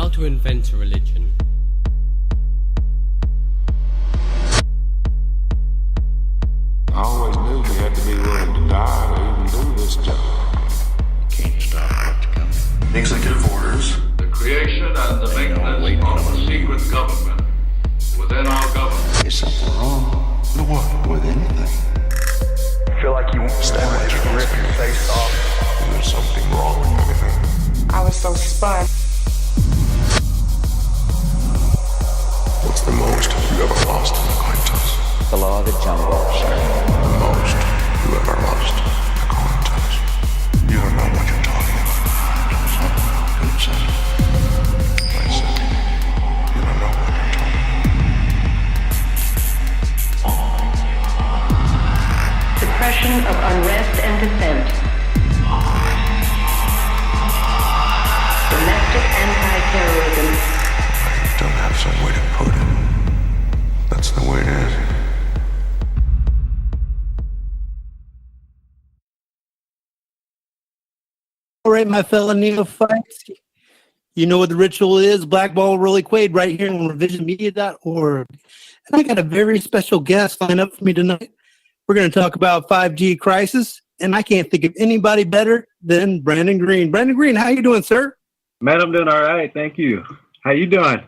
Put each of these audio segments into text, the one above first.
How to invent a religion. I always knew we had to be willing to die to even do this job. Can't stop what's coming. Executive orders. The creation and the maintenance of a secret government within our government. Is something wrong? With what? With anything? I feel like you want to rip your face off. There's something wrong with anything. I was so spun. What's the most you ever lost in a coin toss? The law of the jungle, sir. The most you ever lost in a coin toss? You don't know what you're talking about. Who said it? I said it. You don't know what you're talking about. Suppression of unrest and dissent. Domestic anti-terrorism. I don't have some way to put it. That's the way it is. All right, my fellow neophytes, you know what the ritual is. Blackballed Rollie Quaid right here on revisionmedia.org. And I got a very special guest lined up for me tonight. We're going to talk about 5G crisis, and I can't think of anybody better than Brandon Green. Brandon Green, how you doing, sir? Man, I'm doing all right. Thank you. How you doing?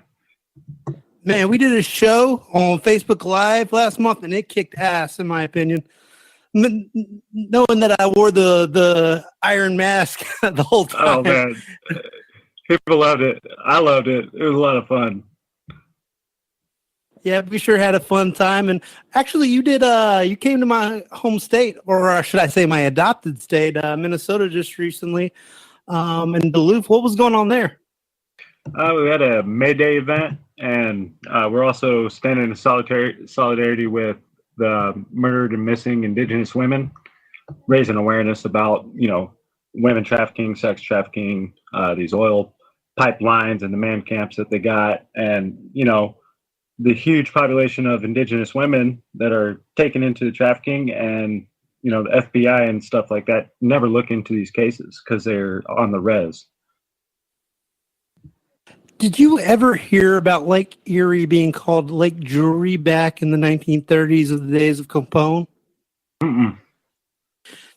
Man, we did a show on Facebook Live last month, and it kicked ass, in my opinion. Knowing that I wore the iron mask the whole time. Oh, man. People loved it. I loved it. It was a lot of fun. Yeah, we sure had a fun time. And actually, you came to my home state, or should I say my adopted state, Minnesota, just recently, in Duluth. What was going on there? We had a May Day event, and we're also standing in solidarity with the murdered and missing Indigenous women, raising awareness about, women trafficking, sex trafficking, these oil pipelines and the man camps that they got, and, the huge population of Indigenous women that are taken into the trafficking, and, the FBI and stuff like that never look into these cases because they're on the res. Did you ever hear about Lake Erie being called Lake Jewelry back in the 1930s of the days of Capone? Mm-mm.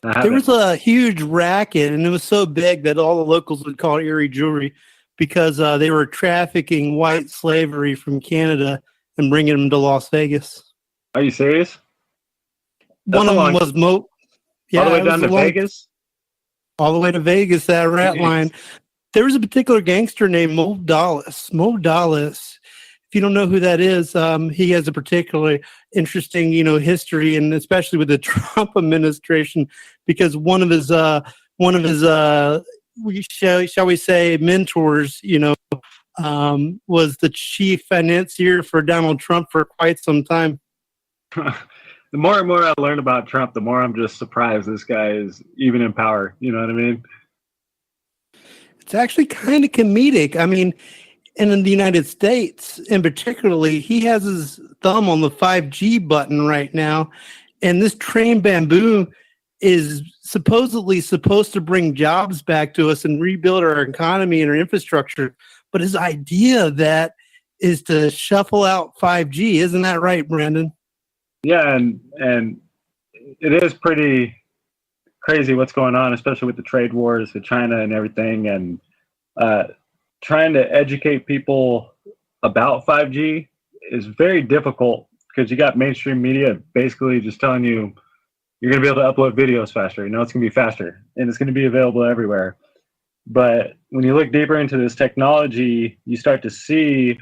There was a huge racket, and it was so big that all the locals would call it Erie Jewelry because they were trafficking white slavery from Canada and bringing them to Las Vegas. Are you serious? One of them was all the way down to Vegas? All the way to Vegas, that rat line. There was a particular gangster named Mo Dallas. Mo Dallas, if you don't know who that is, he has a particularly interesting, history, and especially with the Trump administration, because one of his shall we say, mentors, was the chief financier for Donald Trump for quite some time. The more and more I learn about Trump, the more I'm just surprised this guy is even in power. You know what I mean? It's actually kind of comedic. I mean, and in the United States, and particularly, he has his thumb on the 5G button right now. And this train bamboo is supposedly supposed to bring jobs back to us and rebuild our economy and our infrastructure. But his idea of that is to shuffle out 5G. Isn't that right, Brandon? Yeah, and it is pretty crazy what's going on, especially with the trade wars with China and everything, and trying to educate people about 5G is very difficult because you got mainstream media basically just telling you you're going to be able to upload videos faster. It's going to be faster and it's going to be available everywhere. But when you look deeper into this technology, you start to see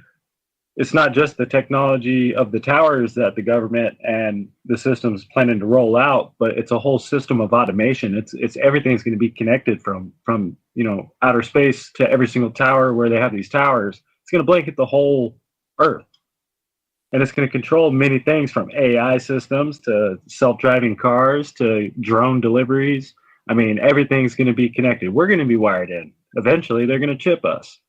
it's not just the technology of the towers that the government and the system's planning to roll out, but it's a whole system of automation. It's everything's going to be connected from outer space to every single tower where they have these towers. It's going to blanket the whole Earth, and it's going to control many things from AI systems to self-driving cars to drone deliveries. I mean, everything's going to be connected. We're going to be wired in. Eventually, they're going to chip us.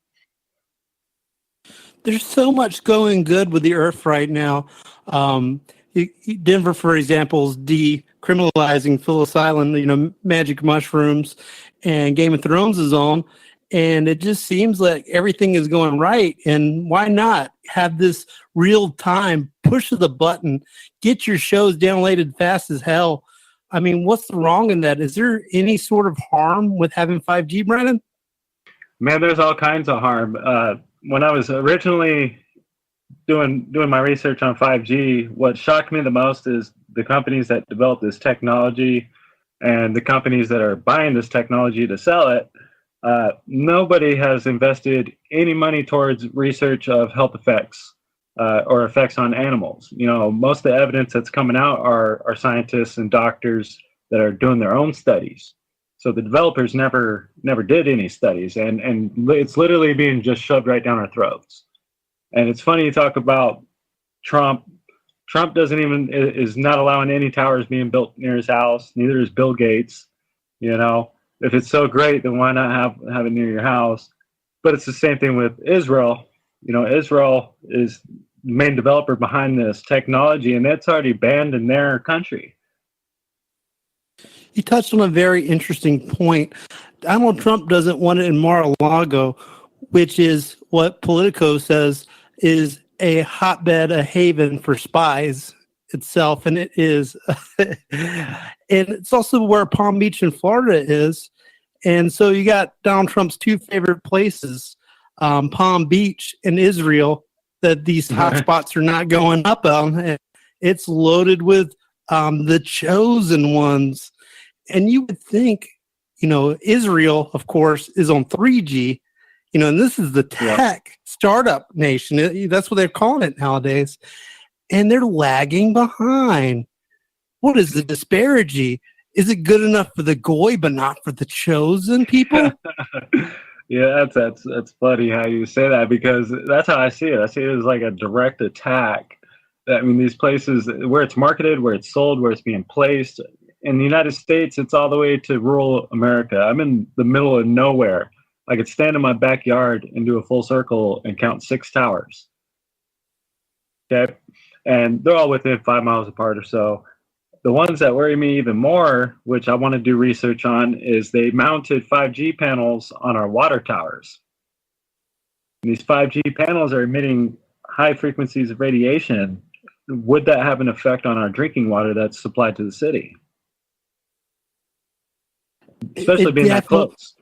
There's so much going good with the Earth right now. Denver, for example, is decriminalizing psilocybin, magic mushrooms, and Game of Thrones is on. And it just seems like everything is going right. And why not have this real time push of the button, get your shows downloaded fast as hell? I mean, what's wrong in that? Is there any sort of harm with having 5G, Brandon? Man, there's all kinds of harm. When I was originally doing my research on 5G, what shocked me the most is the companies that develop this technology and the companies that are buying this technology to sell it. Nobody has invested any money towards research of health effects or effects on animals. You know, most of the evidence that's coming out are scientists and doctors that are doing their own studies. So the developers never did any studies, and it's literally being just shoved right down our throats. And it's funny you talk about Trump. Trump is not allowing any towers being built near his house. Neither is Bill Gates. You know, if it's so great, then why not have it near your house? But it's the same thing with Israel. You know, Israel is the main developer behind this technology, and it's already banned in their country. You touched on a very interesting point. Donald Trump doesn't want it in Mar-a-Lago, which is what Politico says is a hotbed, a haven for spies itself, and it is. And it's also where Palm Beach in Florida is. And so you got Donald Trump's two favorite places, Palm Beach and Israel, that these hotspots are not going up on. It's loaded with the chosen ones. And you would think, you know, Israel, of course, is on 3G, you know, and this is the tech startup nation. That's what they're calling it nowadays. And they're lagging behind. What is the disparity? Is it good enough for the goy, but not for the chosen people? Yeah, that's funny how you say that, because that's how I see it. I see it as like a direct attack. I mean, these places where it's marketed, where it's sold, where it's being placed. In the United States, it's all the way to rural America. I'm in the middle of nowhere. I could stand in my backyard and do a full circle and count 6 towers. Okay, and they're all within 5 miles apart or so. The ones that worry me even more, which I want to do research on, is they mounted 5G panels on our water towers. And these 5G panels are emitting high frequencies of radiation. Would that have an effect on our drinking water that's supplied to the city? Especially being that close.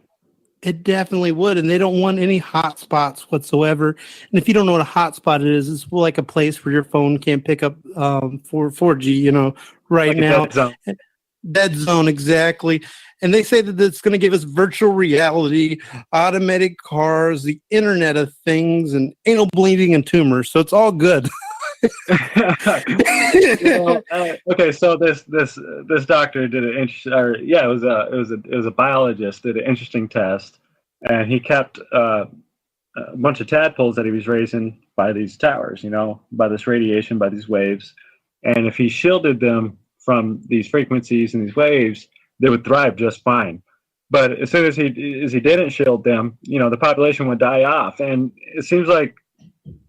It definitely would, and they don't want any hot spots whatsoever. And if you don't know what a hotspot is, it's like a place where your phone can't pick up for 4G, you know, right like now. Dead zone, exactly. And they say that it's going to give us virtual reality, automated cars, the Internet of Things, and anal bleeding and tumors. So it's all good. Okay, so this doctor did an interesting, it was a biologist did an interesting test, and he kept a bunch of tadpoles that he was raising by these towers, you know, by this radiation, by these waves, and if he shielded them from these frequencies and these waves, they would thrive just fine. But as soon as he didn't shield them, you know, the population would die off, and it seems like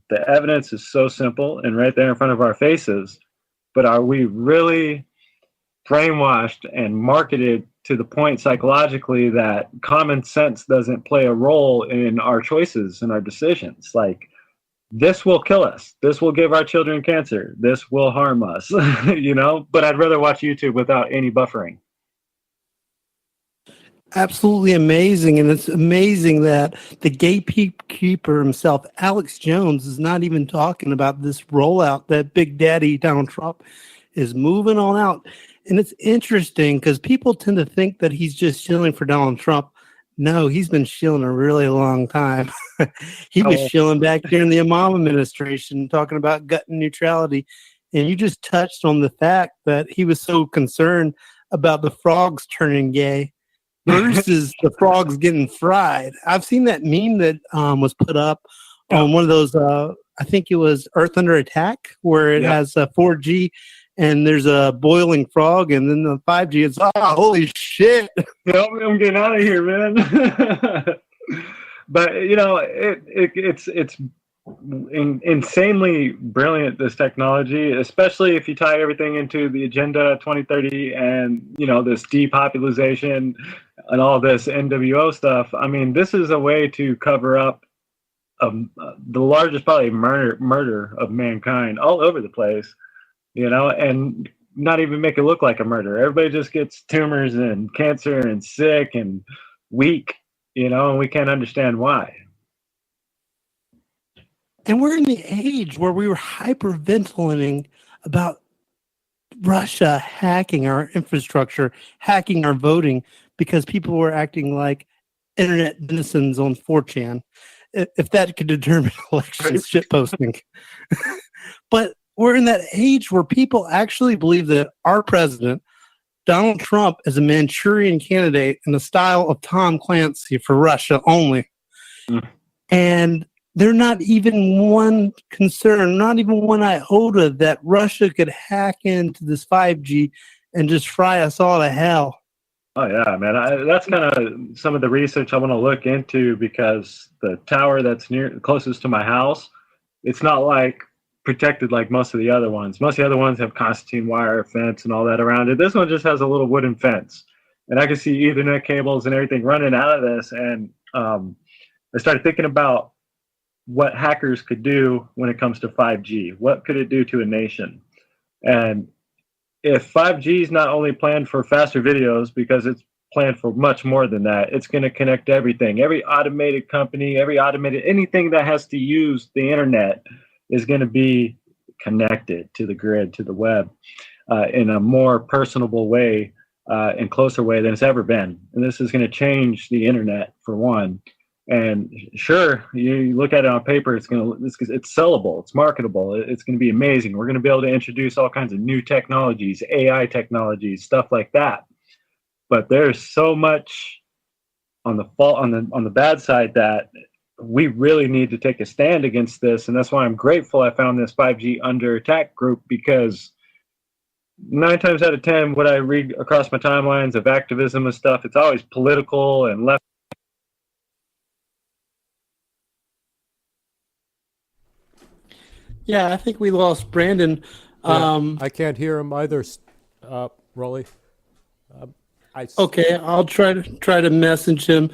the evidence is so simple and right there in front of our faces, but are we really brainwashed and marketed to the point psychologically that common sense doesn't play a role in our choices and our decisions? Like, this will kill us. This will give our children cancer. This will harm us, you know? But I'd rather watch YouTube without any buffering. Absolutely amazing. And it's amazing that the gatekeeper himself, Alex Jones, is not even talking about this rollout that Big Daddy Donald Trump is moving on out. And it's interesting because people tend to think that he's just shilling for Donald Trump. No, he's been shilling a really long time. He was shilling back during the Obama administration, talking about gut neutrality. And you just touched on the fact that he was so concerned about the frogs turning gay versus the frogs getting fried. I've seen that meme that was put up on one of those, I think it was Earth Under Attack, where it has 4G and there's a boiling frog, and then the 5G, it's, holy shit. Help me, I'm getting out of here, man. But, you know, it's insanely brilliant, this technology, especially if you tie everything into the Agenda 2030 and, you know, this depopulation, and all this NWO stuff. I mean, this is a way to cover up the largest probably murder of mankind all over the place, and not even make it look like a murder. Everybody just gets tumors and cancer and sick and weak, and we can't understand why. And we're in the age where we were hyperventilating about Russia hacking our infrastructure, hacking our voting, because people were acting like internet denizens on 4chan. If that could determine elections, shitposting. But we're in that age where people actually believe that our president, Donald Trump, is a Manchurian candidate in the style of Tom Clancy for Russia only. And they're not even one concern, not even one iota that Russia could hack into this 5G and just fry us all to hell. Oh yeah, man. That's kind of some of the research I want to look into, because the tower that's closest to my house, it's not like protected like most of the other ones. Most of the other ones have Constantine wire fence and all that around it. This one just has a little wooden fence, and I can see Ethernet cables and everything running out of this. And I started thinking about what hackers could do when it comes to 5G. What could it do to a nation? And if 5G is not only planned for faster videos, because it's planned for much more than that, it's going to connect everything. Every automated company, anything that has to use the internet is going to be connected to the grid, to the web, in a more personable way and closer way than it's ever been. And this is going to change the internet, for one. And sure, you look at it on paper, it's sellable, it's marketable, it's going to be amazing. We're going to be able to introduce all kinds of new technologies, AI technologies, stuff like that. But there's so much on the bad side that we really need to take a stand against this. And that's why I'm grateful I found this 5G Under Attack group, because 9 times out of 10, what I read across my timelines of activism and stuff, it's always political and left. Yeah, I think we lost Brandon. I can't hear him either, Rollie. Okay, I'll try to message him.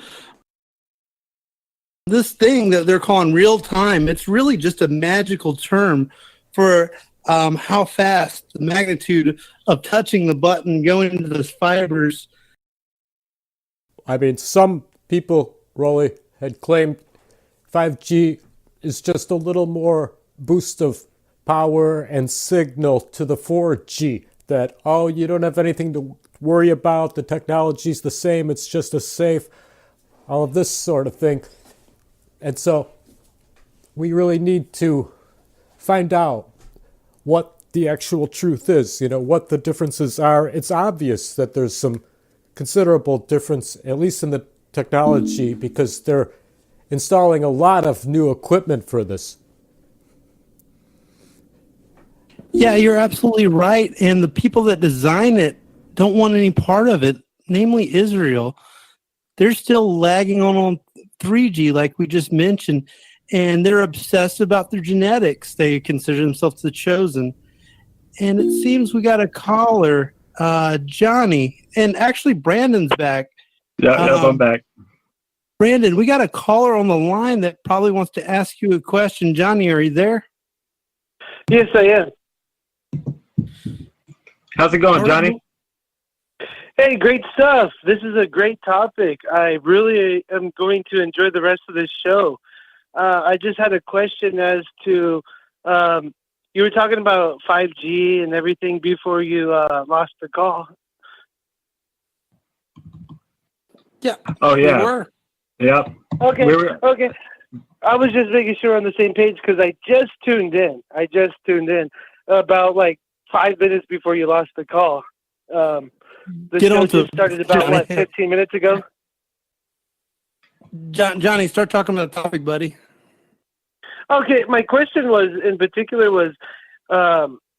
This thing that they're calling real time, it's really just a magical term for how fast, the magnitude of touching the button, going into those fibers. I mean, some people, Rollie, had claimed 5G is just a little more boost of power and signal to the 4G, that, you don't have anything to worry about, the technology's the same, it's just as safe, all of this sort of thing. And so we really need to find out what the actual truth is, what the differences are. It's obvious that there's some considerable difference, at least in the technology, because they're installing a lot of new equipment for this. Yeah, you're absolutely right. And the people that design it don't want any part of it, namely Israel. They're still lagging on 3G, like we just mentioned, and they're obsessed about their genetics. They consider themselves the chosen. And it seems we got a caller, Johnny, and actually Brandon's back. Yeah, I'm back. Brandon, we got a caller on the line that probably wants to ask you a question. Johnny, are you there? Yes, I am. How's it going, Johnny? Hey, great stuff. This is a great topic. I really am going to enjoy the rest of this show. I just had a question as to, you were talking about 5G and everything before you lost the call. Yeah. Oh, yeah. We were. Yep. Okay. Okay. I was just making sure we're on the same page, because I just tuned in. About like 5 minutes before you lost the call. The show just started about, 15 minutes ago? Johnny, start talking about the topic, buddy. Okay, my question was, in particular, was,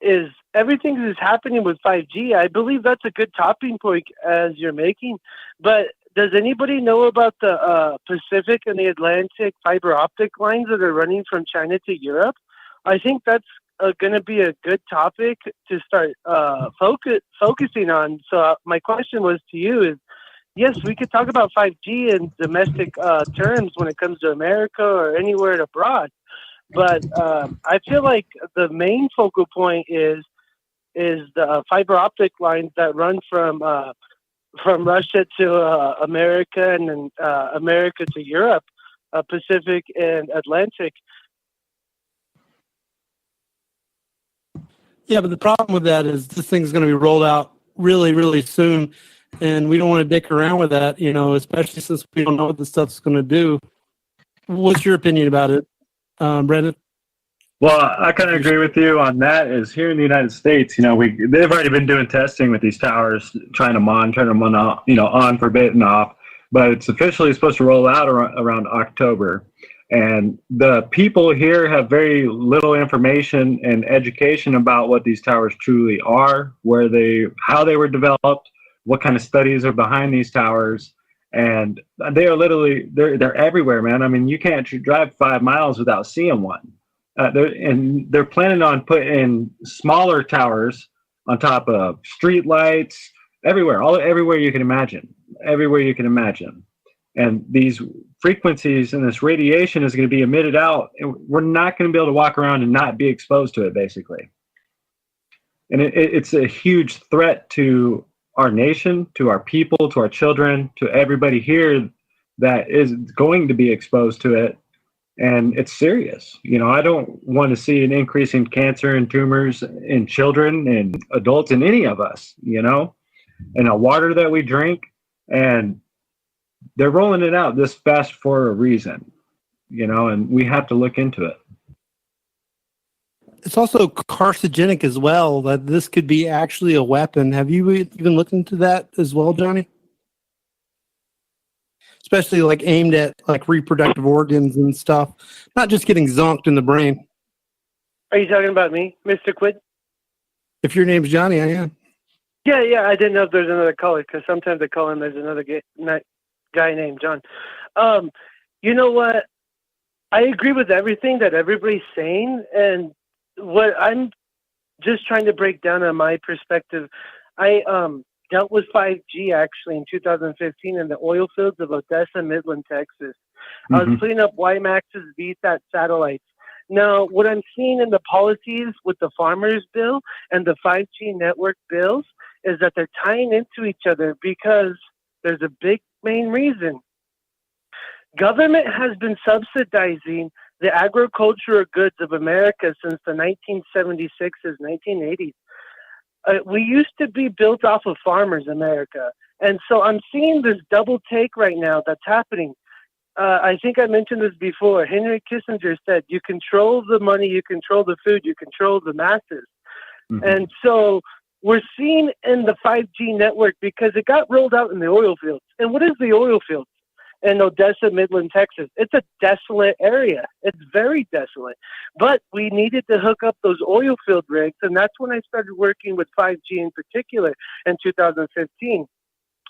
is everything that is happening with 5G, I believe that's a good topping point as you're making, but does anybody know about the Pacific and the Atlantic fiber optic lines that are running from China to Europe? I think that's going to be a good topic to start focusing on. So my question was to you yes, we could talk about 5G in domestic terms when it comes to America or anywhere abroad. But I feel like the main focal point is the fiber optic lines that run from Russia to America and then America to Europe, Pacific and Atlantic. Yeah, but the problem with that is this thing's going to be rolled out really, really soon, and we don't want to dick around with that, especially since we don't know what the stuff's going to do. What's your opinion about it, Brendan? Well, I kind of agree with you on that. Is here in the United States, they've already been doing testing with these towers, trying to monitor them on for bit and off, but it's officially supposed to roll out around October. And the people here have very little information and education about what these towers truly are, how they were developed, what kind of studies are behind these towers. And they are literally, they're everywhere, man. I mean, you can't drive 5 miles without seeing one. They're planning on putting smaller towers on top of street lights, everywhere you can imagine. And these frequencies and this radiation is going to be emitted out, and we're not going to be able to walk around and not be exposed to it, basically. And it's a huge threat to our nation, to our people, to our children, to everybody here that is going to be exposed to it. And it's serious. I don't want to see an increase in cancer and tumors in children and adults and any of us, and the water that we drink. And they're rolling it out this fast for a reason, and we have to look into it. It's also carcinogenic as well, that this could be actually a weapon. Have you even looked into that as well, Johnny? Especially like aimed at like reproductive organs and stuff, not just getting zonked in the brain. Are you talking about me, Mr. Quid? If your name's Johnny, I am. Yeah. I didn't know if there's another caller, because sometimes I call him there's another guy named John. You know what? I agree with everything that everybody's saying, and what I'm just trying to break down on my perspective, I dealt with 5G actually in 2015 in the oil fields of Odessa, Midland, Texas. I was cleaning up WiMAX's VSAT satellites. Now, what I'm seeing in the policies with the Farmers Bill and the 5G network bills is that they're tying into each other because there's a big main reason. Government has been subsidizing the agricultural goods of America since the 1976s, 1980s. We used to be built off of farmers, America. And so I'm seeing this double take right now that's happening. I think I mentioned this before. Henry Kissinger said, you control the money, you control the food, you control the masses. And so we're seeing in the 5G network, because it got rolled out in the oil fields. And what is the oil fields? In Odessa, Midland, Texas. It's a desolate area. It's very desolate. But we needed to hook up those oil field rigs, and that's when I started working with 5G in particular in 2015.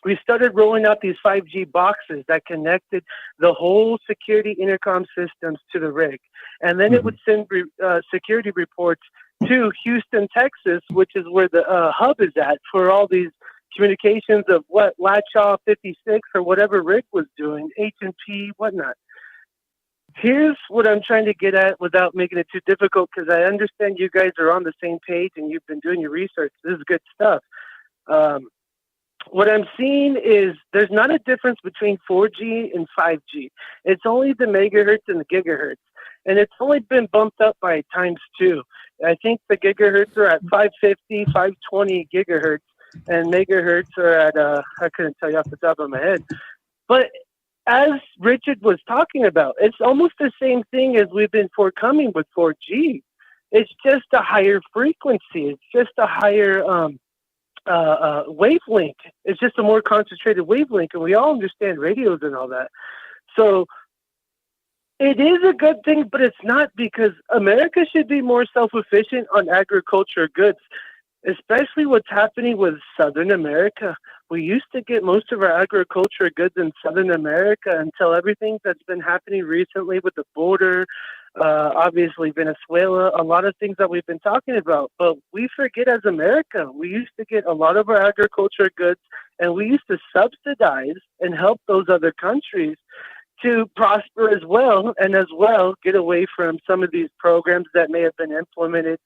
We started rolling out these 5G boxes that connected the whole security intercom systems to the rig. And then it would send security reports to Houston, Texas, which is where the hub is at for all these communications of what Latchaw 56 or whatever Rick was doing, H&P, whatnot. Here's what I'm trying to get at without making it too difficult, because I understand you guys are on the same page and you've been doing your research. This is good stuff. What I'm seeing is there's not a difference between 4G and 5G. It's only the megahertz and the gigahertz. And it's only been bumped up by times 2. I think the gigahertz are at 550, 520 gigahertz. And megahertz are at, I couldn't tell you off the top of my head. But as Richard was talking about, it's almost the same thing as we've been forthcoming with 4G. It's just a higher frequency. It's just a higher wavelength. It's just a more concentrated wavelength. And we all understand radios and all that. So it is a good thing, but it's not, because America should be more self-efficient on agriculture goods. Especially what's happening with Southern America. We used to get most of our agriculture goods in Southern America until everything that's been happening recently with the border, obviously Venezuela, a lot of things that we've been talking about. But we forget as America, we used to get a lot of our agriculture goods, and we used to subsidize and help those other countries to prosper as well, and as well get away from some of these programs that may have been implemented,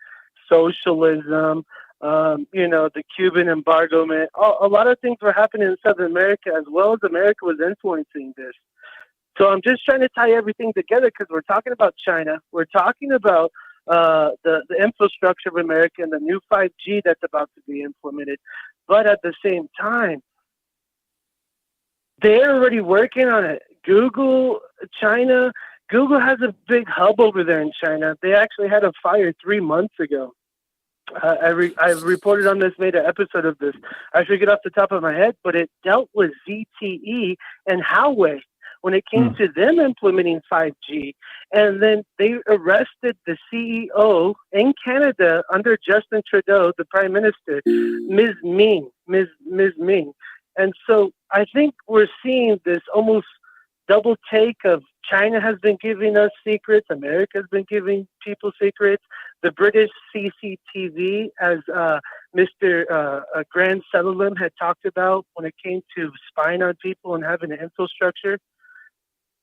socialism, the Cuban embargo. A lot of things were happening in South America, as well as America was influencing this. So I'm just trying to tie everything together because we're talking about China. We're talking about the infrastructure of America and the new 5G that's about to be implemented. But at the same time, they're already working on it. Google has a big hub over there in China. They actually had a fire 3 months ago. I've reported on this, made an episode of this. I forget off the top of my head, but it dealt with ZTE and Huawei when it came to them implementing 5G. And then they arrested the CEO in Canada under Justin Trudeau, the Prime Minister, Ms. Ming. And so I think we're seeing this almost double take of China has been giving us secrets, America has been giving people secrets. The British CCTV, as Mr. Grant Sutherland had talked about when it came to spying on people and having an infrastructure.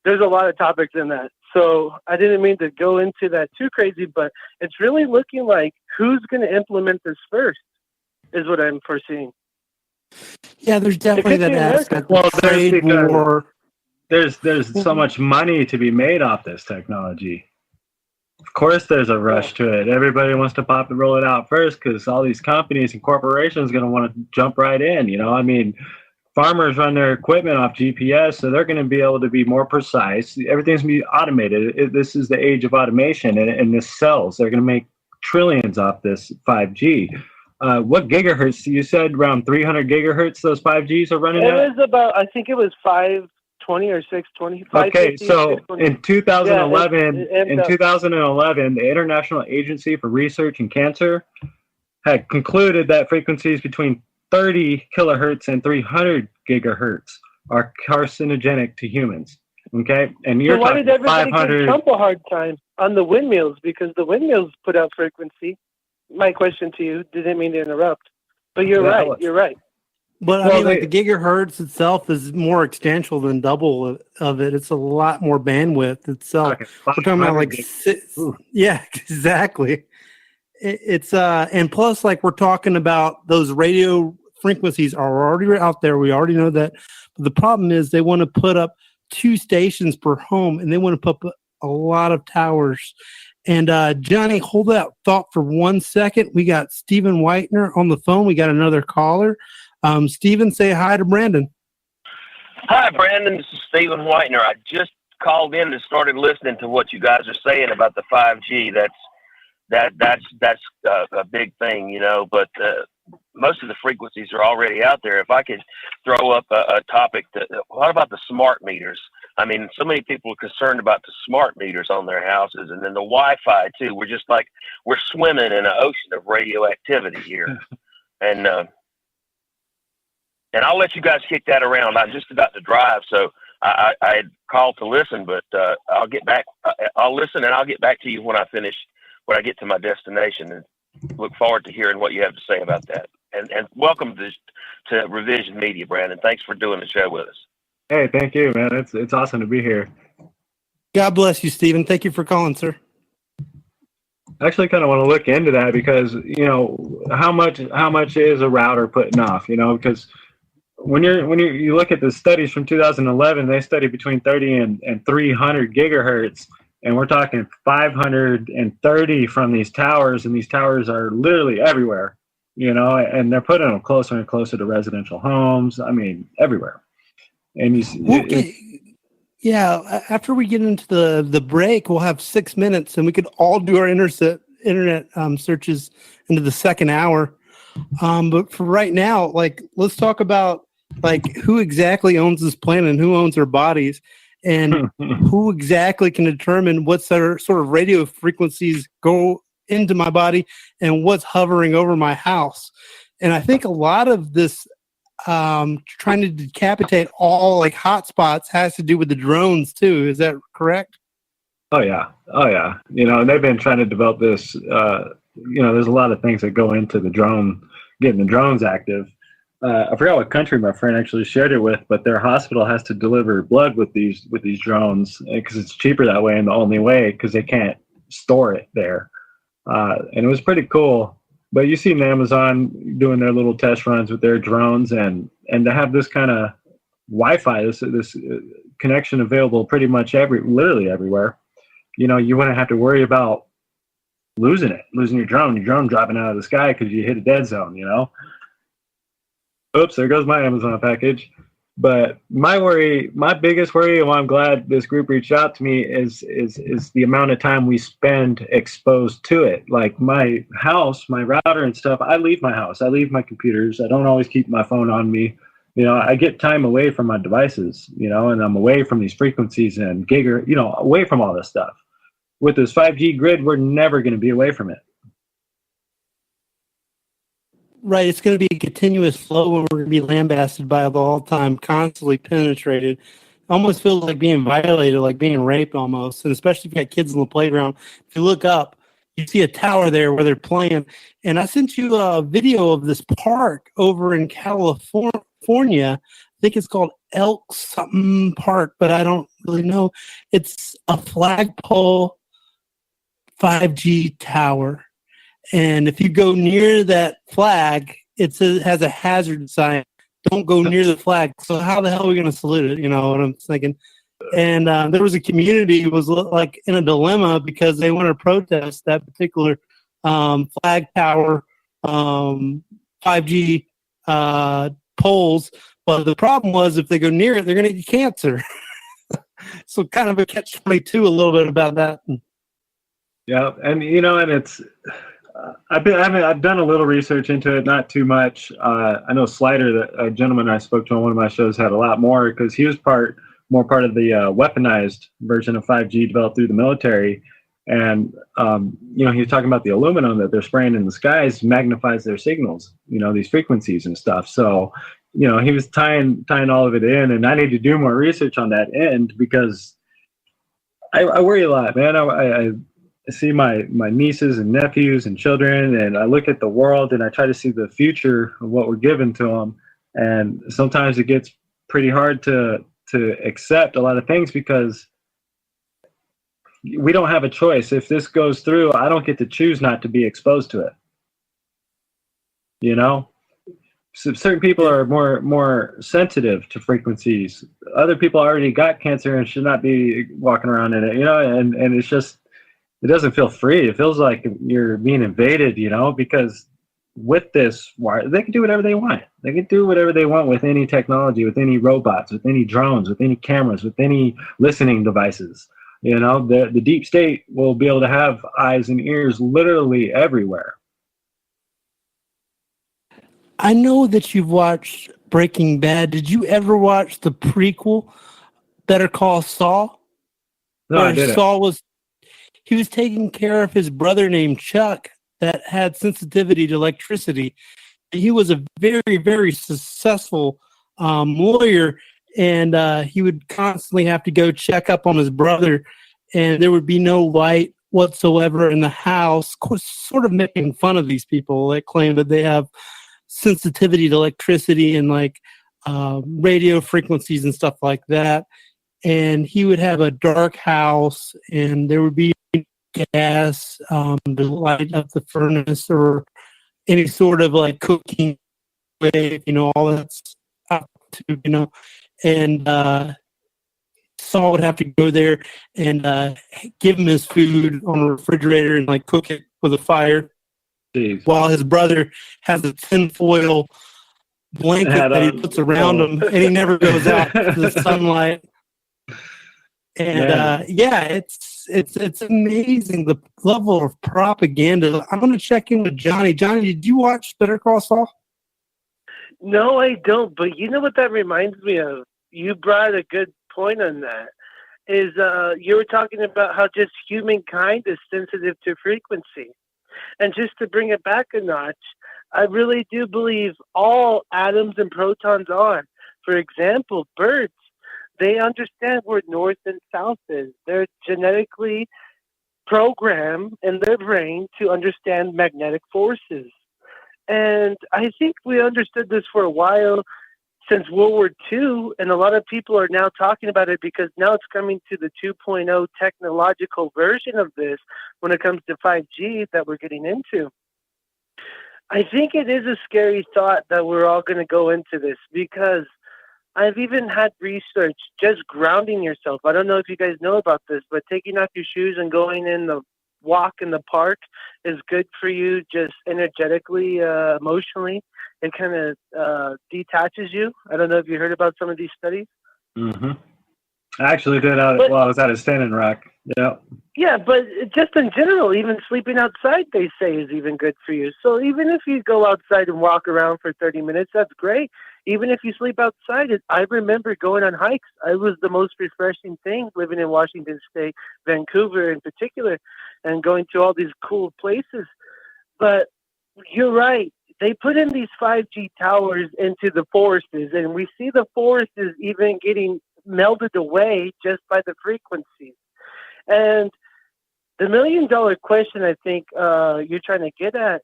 There's a lot of topics in that. So I didn't mean to go into that too crazy, but it's really looking like who's going to implement this first is what I'm foreseeing. Yeah, there's definitely that aspect. Well, Trade war. There's so much money to be made off this technology. Of course, there's a rush to it. Everybody wants to pop and roll it out first because all these companies and corporations are going to want to jump right in. I mean, farmers run their equipment off GPS, so they're going to be able to be more precise. Everything's going to be automated. This is the age of automation, and this sells. They're going to make trillions off this 5G. What gigahertz? You said around 300 gigahertz those 5Gs are running at? It was about, I think it was 520 or 620. Okay, so in 2011, yeah, 2011, the International Agency for Research in Cancer had concluded that frequencies between 30 kilohertz and 300 gigahertz are carcinogenic to humans. Okay, and you're why did everybody 500. give Trump a hard time on the windmills? Because the windmills put out frequency. My question to you, didn't mean to interrupt, but you're right. You're right. But I mean, the gigahertz itself is more exponential than double of it. It's a lot more bandwidth itself. Okay, we're talking about yeah, exactly. It's and plus, like, we're talking about those radio frequencies are already out there. We already know that. But the problem is they want to put up 2 stations per home, and they want to put up a lot of towers. And Johnny, hold that thought for 1 second. We got Stephen Whitener on the phone. We got another caller. Stephen, say hi to Brandon. Hi, Brandon. This is Stephen Whitener. I just called in and started listening to what you guys are saying about the 5G. That's a big thing, But most of the frequencies are already out there. If I could throw up a topic, what about the smart meters? I mean, so many people are concerned about the smart meters on their houses, and then the Wi-Fi too. We're swimming in an ocean of radioactivity here, and I'll let you guys kick that around. I'm just about to drive, so I had called to listen, but I'll get back. I'll listen, and I'll get back to you when I get to my destination, and look forward to hearing what you have to say about that. And welcome to Revision Media, Brandon. Thanks for doing the show with us. Hey, thank you, man. It's awesome to be here. God bless you, Stephen. Thank you for calling, sir. I actually kind of want to look into that because, how much is a router putting off, because when you look at the studies from 2011, they studied between 30 and 300 gigahertz, and we're talking 530 from these towers, and these towers are literally everywhere, and they're putting them closer and closer to residential homes. I mean, everywhere. And after we get into the break, we'll have 6 minutes, and we could all do our internet searches into the second hour. But for right now, let's talk about who exactly owns this planet and who owns our bodies, and who exactly can determine what sort of radio frequencies go into my body and what's hovering over my house. And I think a lot of this trying to decapitate all hotspots has to do with the drones too. Is that correct? Oh yeah, oh yeah. And they've been trying to develop this. There's a lot of things that go into getting the drones active. I forgot what country my friend actually shared it with, but their hospital has to deliver blood with these drones because it's cheaper that way, and the only way because they can't store it there. And it was pretty cool. But you see Amazon doing their little test runs with their drones, and to have this kind of Wi-Fi, this connection available pretty much literally everywhere. You wouldn't have to worry about losing your drone dropping out of the sky because you hit a dead zone. Oops, there goes my Amazon package. But my biggest worry, and why I'm glad this group reached out to me, is the amount of time we spend exposed to it. Like my house, my router and stuff, I leave my house. I leave my computers. I don't always keep my phone on me. I get time away from my devices, and I'm away from these frequencies and away from all this stuff. With this 5G grid, we're never going to be away from it. Right, it's going to be a continuous flow, and we're going to be lambasted by it all the time, constantly penetrated. Almost feels like being violated, like being raped almost, and especially if you got kids in the playground. If you look up, you see a tower there where they're playing. And I sent you a video of this park over in California. I think it's called Elk something Park, but I don't really know. It's a flagpole 5G tower. And if you go near that flag, it has a hazard sign. Don't go near the flag. So how the hell are we going to salute it? You know what I'm thinking? And there was a community who was like in a dilemma because they want to protest that particular flag tower 5G poles. But the problem was if they go near it, they're going to get cancer. So kind of a catch-22 a little bit about that. Yeah, and and it's I've done a little research into it, not too much. I know Slider, a gentleman I spoke to on one of my shows, had a lot more because he was more part of the weaponized version of 5G developed through the military. And he was talking about the aluminum that they're spraying in the skies magnifies their signals, these frequencies and stuff. So, he was tying all of it in, and I need to do more research on that end because I worry a lot, man. I see my nieces and nephews and children, and I look at the world and I try to see the future of what we're given to them. And sometimes it gets pretty hard to accept a lot of things because we don't have a choice. If this goes through, I don't get to choose not to be exposed to it. So certain people are more sensitive to frequencies. Other people already got cancer and should not be walking around in it, and it's just, it doesn't feel free. It feels like you're being invaded, because with this, they can do whatever they want. They can do whatever they want with any technology, with any robots, with any drones, with any cameras, with any listening devices. The deep state will be able to have eyes and ears literally everywhere. I know that you've watched Breaking Bad. Did you ever watch the prequel, Better Call Saul? No, I didn't. He was taking care of his brother named Chuck that had sensitivity to electricity. He was a very, very successful lawyer, and he would constantly have to go check up on his brother, and there would be no light whatsoever in the house, sort of making fun of these people that claim that they have sensitivity to electricity and radio frequencies and stuff like that. And he would have a dark house, and there would be gas to light up the furnace or any sort of cooking way, all that stuff, and Saul would have to go there and give him his food on the refrigerator and cook it with a fire. Jeez. While his brother has a tinfoil blanket that he puts around him, and he never goes out to the sunlight. And it's amazing the level of propaganda. I'm going to check in with Johnny. Johnny, did you watch Better Call Saul? No, I don't. But you know what that reminds me of? You brought a good point on that. Is you were talking about how just humankind is sensitive to frequency. And just to bring it back a notch, I really do believe all atoms and protons are. For example, birds. They understand where north and south is. They're genetically programmed in their brain to understand magnetic forces. And I think we understood this for a while since World War II, and a lot of people are now talking about it because now it's coming to the 2.0 technological version of this when it comes to 5G that we're getting into. I think it is a scary thought that we're all going to go into this because I've even had research just grounding yourself. I don't know if you guys know about this, but taking off your shoes and going in the walk in the park is good for you just energetically, emotionally. It kind of detaches you. I don't know if you heard about some of these studies. Mm-hmm. I actually did while I was at a Standing Rock. Yeah. Yeah, but just in general, even sleeping outside, they say, is even good for you. So even if you go outside and walk around for 30 minutes, that's great. Even if you sleep outside, I remember going on hikes. It was the most refreshing thing living in Washington State, Vancouver in particular, and going to all these cool places. But you're right. They put in these 5G towers into the forests, and we see the forests even getting melded away just by the frequencies. And the $1 million question I think you're trying to get at,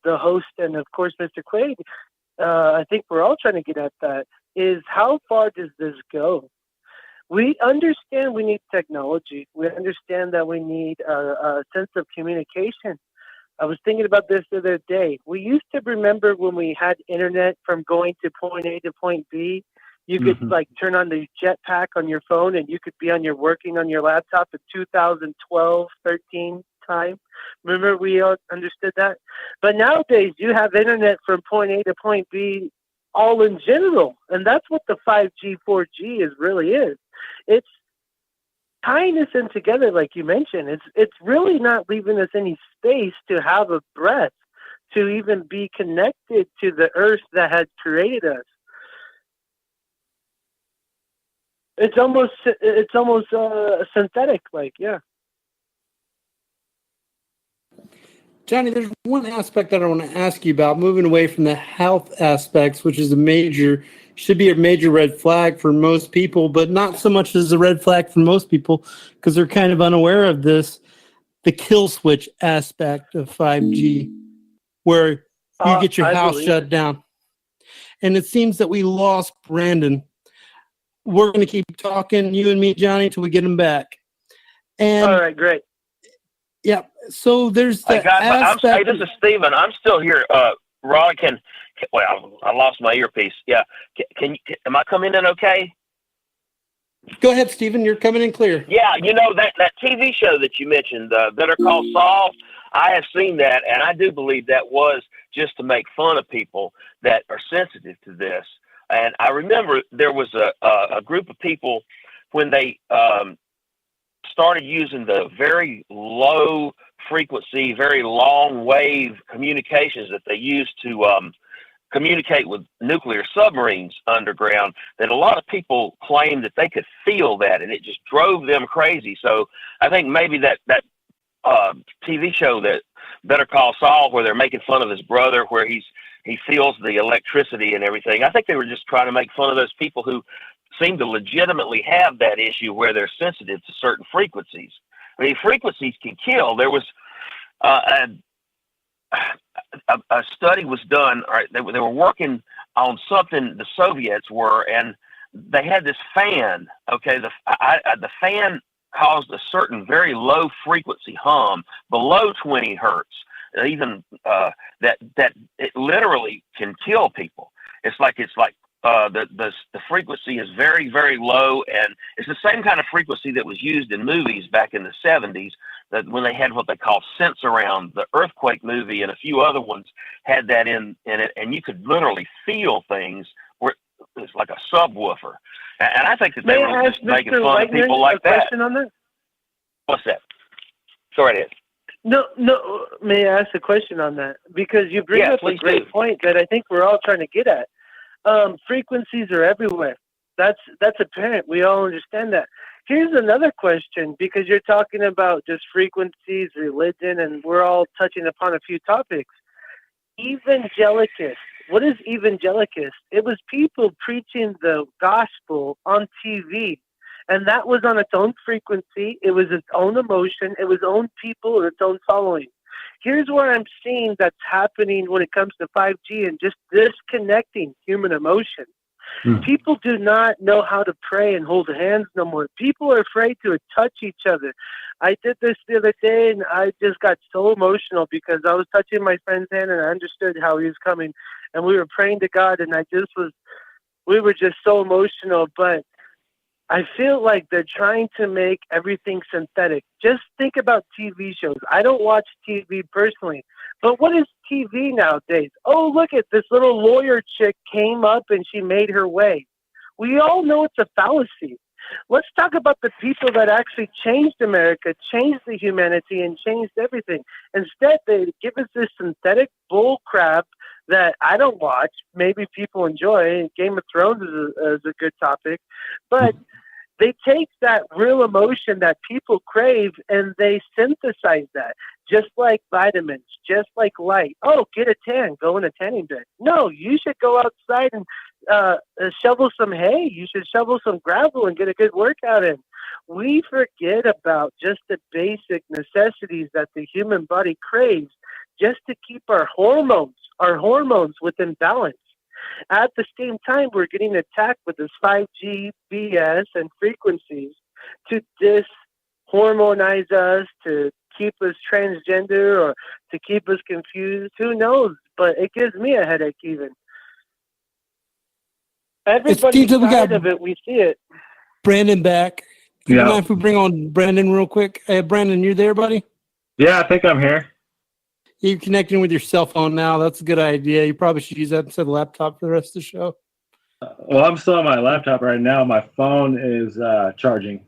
the host and, of course, Mr. Quaid, I think we're all trying to get at that, is how far does this go? We understand we need technology. We understand that we need a sense of communication. I was thinking about this the other day. We used to remember when we had internet from going to point A to point B. You could like turn on the jetpack on your phone and you could be working on your laptop in 2012, 13 time. Remember we all understood that? But nowadays you have internet from point A to point B all in general. And that's what the 5G, 4G really is. It's tying us in together, like you mentioned. It's really not leaving us any space to have a breath, to even be connected to the earth that had created us. It's almost synthetic, like, yeah. Johnny, there's one aspect that I want to ask you about, moving away from the health aspects, which is should be a major red flag for most people, but not so much as a red flag for most people because they're kind of unaware of this, the kill switch aspect of 5G, where you get your house shut down. And it seems that we lost Brandon. We're going to keep talking, you and me, Johnny, till we get him back. And all right, great. Yeah, so there's the aspect. Hey, this is Steven. I'm still here. Rollie, I lost my earpiece. Yeah, am I coming in okay? Go ahead, Steven. You're coming in clear. Yeah, that TV show that you mentioned, Better Call Saul. I have seen that, and I do believe that was just to make fun of people that are sensitive to this. And I remember there was a group of people when they started using the very low frequency, very long wave communications that they used to communicate with nuclear submarines underground, that a lot of people claimed that they could feel that, and it just drove them crazy. So I think maybe that TV show, that Better Call Saul, where they're making fun of his brother, where he feels the electricity and everything. I think they were just trying to make fun of those people who seem to legitimately have that issue where they're sensitive to certain frequencies. I mean, frequencies can kill. There was a study was done. All right, they were working on something, the Soviets were, and they had this fan. Okay, the fan caused a certain very low frequency hum below 20 hertz. Even that it literally can kill people. It's like the frequency is very, very low, and it's the same kind of frequency that was used in movies back in the 70s, that when they had what they call Sense Around. The Earthquake movie and a few other ones had that in it, and you could literally feel things where it's like a subwoofer. And I think that they were just making fun of people like that. On that. What's that? Go right ahead. No. May I ask a question on that? Because you bring up a great point that I think we're all trying to get at. Frequencies are everywhere. That's apparent. We all understand that. Here's another question, because you're talking about just frequencies, religion, and we're all touching upon a few topics. Evangelicus What is evangelicus? It was people preaching the gospel on TV. And that was on its own frequency. It was its own emotion. It was own people and its own following. Here's what I'm seeing that's happening when it comes to 5G and just disconnecting human emotion. People do not know how to pray and hold hands no more. People are afraid to touch each other. I did this the other day, and I just got so emotional because I was touching my friend's hand, and I understood how he was coming. And we were praying to God, and we were just so emotional. But I feel like they're trying to make everything synthetic. Just think about TV shows. I don't watch TV personally, but what is TV nowadays? Oh, look at this little lawyer chick came up and she made her way. We all know it's a fallacy. Let's talk about the people that actually changed America, changed the humanity, and changed everything. Instead, they give us this synthetic bull crap that I don't watch. Maybe people enjoy. Game of Thrones is a good topic. But they take that real emotion that people crave and they synthesize that, just like vitamins, just like light. Oh, get a tan, go in a tanning bed. No, you should go outside and shovel some hay. You should shovel some gravel and get a good workout in. We forget about just the basic necessities that the human body craves just to keep our hormones within balance. At the same time, we're getting attacked with this 5G BS and frequencies to dishormonize us, to keep us transgender, or to keep us confused. Who knows? But it gives me a headache even. Everybody's tired of it. We see it. Brandon back. You mind if we bring on Brandon real quick? Hey, Brandon, you there, buddy? Yeah, I think I'm here. You're connecting with your cell phone now. That's a good idea. You probably should use that instead of laptop for the rest of the show. Well, I'm still on my laptop right now. My phone is charging.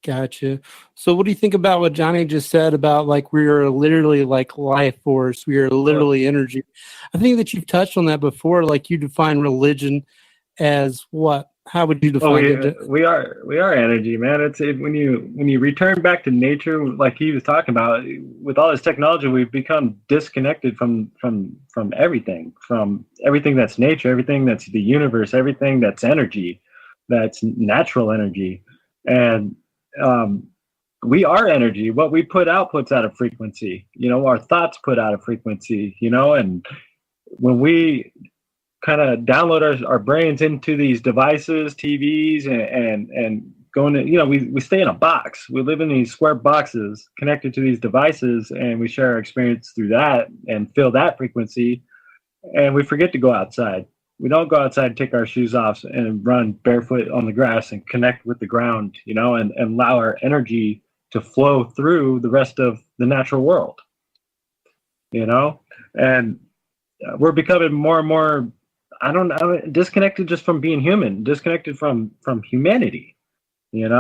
Gotcha. So what do you think about what Johnny just said about like we are literally like life force? We are literally energy. I think that you've touched on that before. Like you define religion as what? How would you define it? We are energy, man. When you return back to nature, like he was talking about, with all this technology, we've become disconnected from everything that's nature, everything that's the universe, everything that's energy, that's natural energy, and we are energy. What we put out puts out a frequency. Our thoughts put out a frequency. And when we kind of download our brains into these devices, TVs, and going to, we stay in a box. We live in these square boxes connected to these devices, and we share our experience through that and feel that frequency. And we forget to go outside. We don't go outside and take our shoes off and run barefoot on the grass and connect with the ground, and allow our energy to flow through the rest of the natural world, and we're becoming more and more, disconnected just from being human, disconnected from humanity, and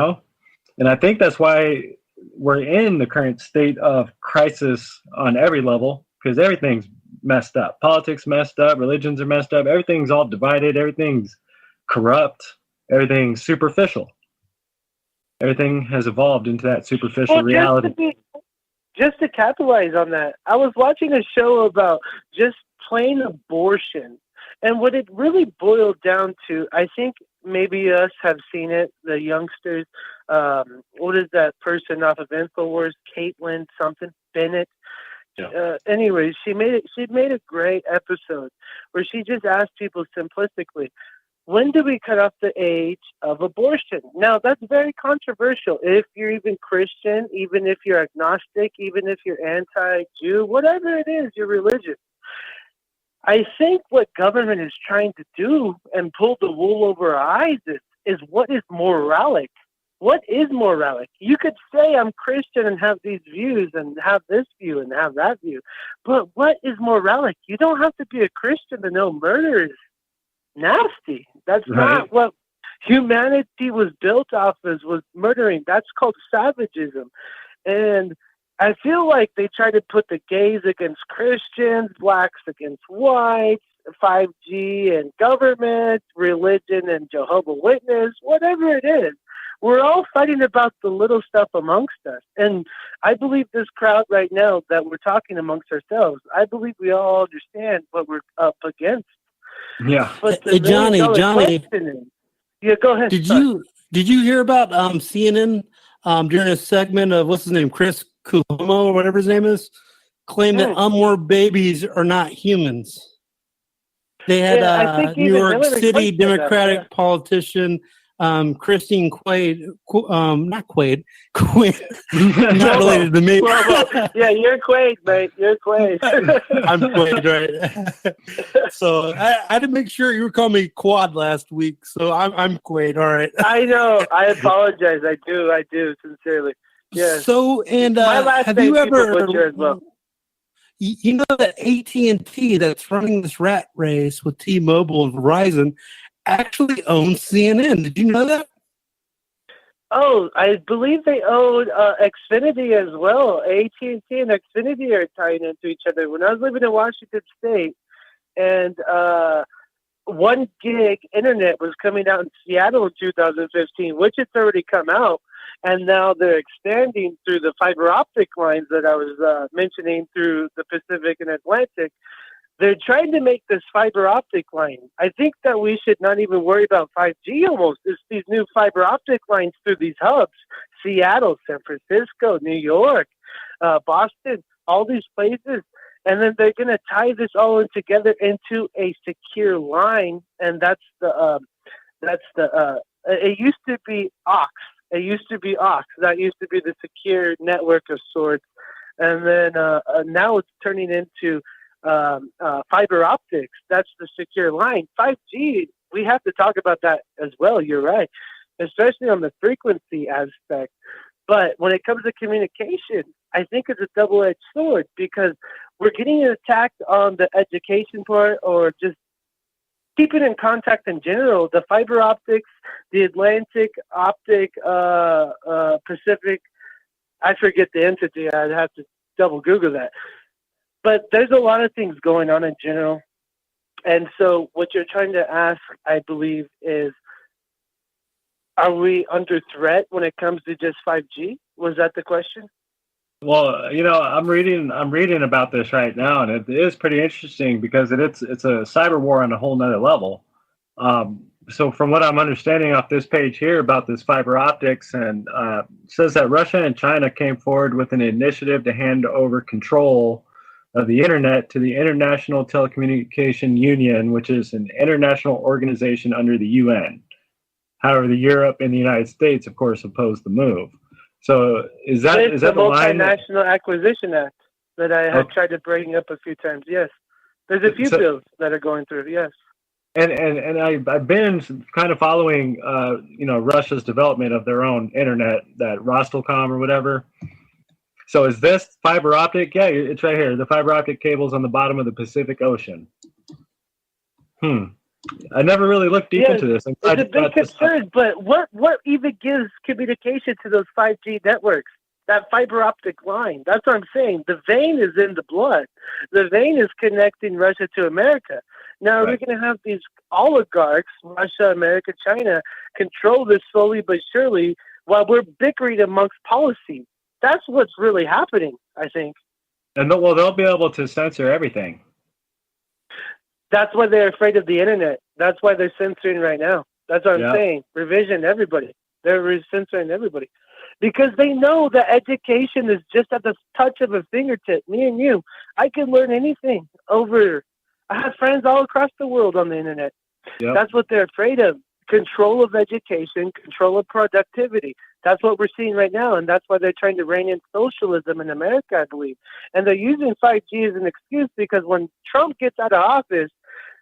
I think that's why we're in the current state of crisis on every level, because everything's messed up. Politics messed up, religions are messed up, everything's all divided, everything's corrupt, everything's superficial. Everything has evolved into that superficial reality. Just to capitalize on that, I was watching a show about just plain abortion. And what it really boiled down to, I think maybe us have seen it, the youngsters. What is that person off of InfoWars? Caitlin something Bennett. Yeah. Anyways, she made a great episode where she just asked people simplistically, when do we cut off the age of abortion? Now, that's very controversial. If you're even Christian, even if you're agnostic, even if you're anti-Jew, whatever it is, your religion. I think what government is trying to do and pull the wool over our eyes is what is moralic. What is moralic? You could say I'm Christian and have these views and have this view and have that view. But what is moralic? You don't have to be a Christian to know murder is nasty. That's not what humanity was built off as, was murdering. That's called savagism. And I feel like they try to put the gays against Christians, blacks against whites, 5G and government, religion and Jehovah's Witness, whatever it is. We're all fighting about the little stuff amongst us. And I believe this crowd right now that we're talking amongst ourselves, I believe we all understand what we're up against. Yeah. But the Hey, Johnny, question is, yeah, go ahead. Did you hear about CNN during a segment of what's his name, Chris Cuomo or whatever his name is, claimed that unborn babies are not humans? They had I think New even York Hillary City Clinton said that, Democratic politician Christine Quaid, not Quaid, Quaid, not related to me. Yeah, you're Quaid, mate. You're Quaid. I'm Quaid, right? So I had to make sure you were calling me Quad last week. So I'm Quaid, all right. I know. I apologize. I do, sincerely. Yes. So, and my last have name you people ever butcher as well. You know that AT&T that's running this rat race with T-Mobile and Verizon actually owns CNN. Did you know that? Oh, I believe they own Xfinity as well. AT&T and Xfinity are tying into each other. When I was living in Washington State, and 1 gig internet was coming out in Seattle in 2015, which it's already come out, and now they're expanding through the fiber optic lines that I was mentioning through the Pacific and Atlantic. They're trying to make this fiber optic line. I think that we should not even worry about 5G almost. It's these new fiber optic lines through these hubs, Seattle, San Francisco, New York, Boston, all these places. And then they're going to tie this all in together into a secure line. And that's the it used to be aux. It used to be aux. That used to be the secure network of sorts. And then now it's turning into fiber optics. That's the secure line. 5G, we have to talk about that as well. You're right, especially on the frequency aspect. But when it comes to communication, I think it's a double-edged sword because we're getting attacked on the education part or just keeping in contact in general. The fiber optics, the Atlantic optic, Pacific, I forget the entity. I'd have to double Google that. But there's a lot of things going on in general. And so what you're trying to ask, I believe, is, are we under threat when it comes to just 5G? Was that the question? Well, I'm reading about this right now, and it is pretty interesting because it's a cyber war on a whole nother level. So from what I'm understanding off this page here about this fiber optics, and says that Russia and China came forward with an initiative to hand over control of the internet to the International Telecommunication Union, which is an international organization under the UN. However, Europe and the United States, of course, opposed the move. So is that the Multinational Acquisition Act that I have tried to bring up a few times? Yes, there's a few bills that are going through. Yes, and I've been kind of following Russia's development of their own internet, that Rostelcom or whatever. So is this fiber optic? Yeah, it's right here. The fiber optic cables on the bottom of the Pacific Ocean. I never really looked deep into this. It's a big concern, but what even gives communication to those 5G networks? That fiber optic line. That's what I'm saying. The vein is in the blood. The vein is connecting Russia to America. Now, are we going to have these oligarchs, Russia, America, China, control this slowly but surely while we're bickering amongst policy? That's what's really happening, I think. And they'll be able to censor everything. That's why they're afraid of the internet. That's why they're censoring right now. That's what I'm saying. Revision everybody. They're censoring everybody. Because they know that education is just at the touch of a fingertip. Me and you. I can learn anything over. I have friends all across the world on the internet. Yep. That's what they're afraid of. Control of education, control of productivity. That's what we're seeing right now, and that's why they're trying to rein in socialism in America, I believe. And they're using 5G as an excuse because when Trump gets out of office,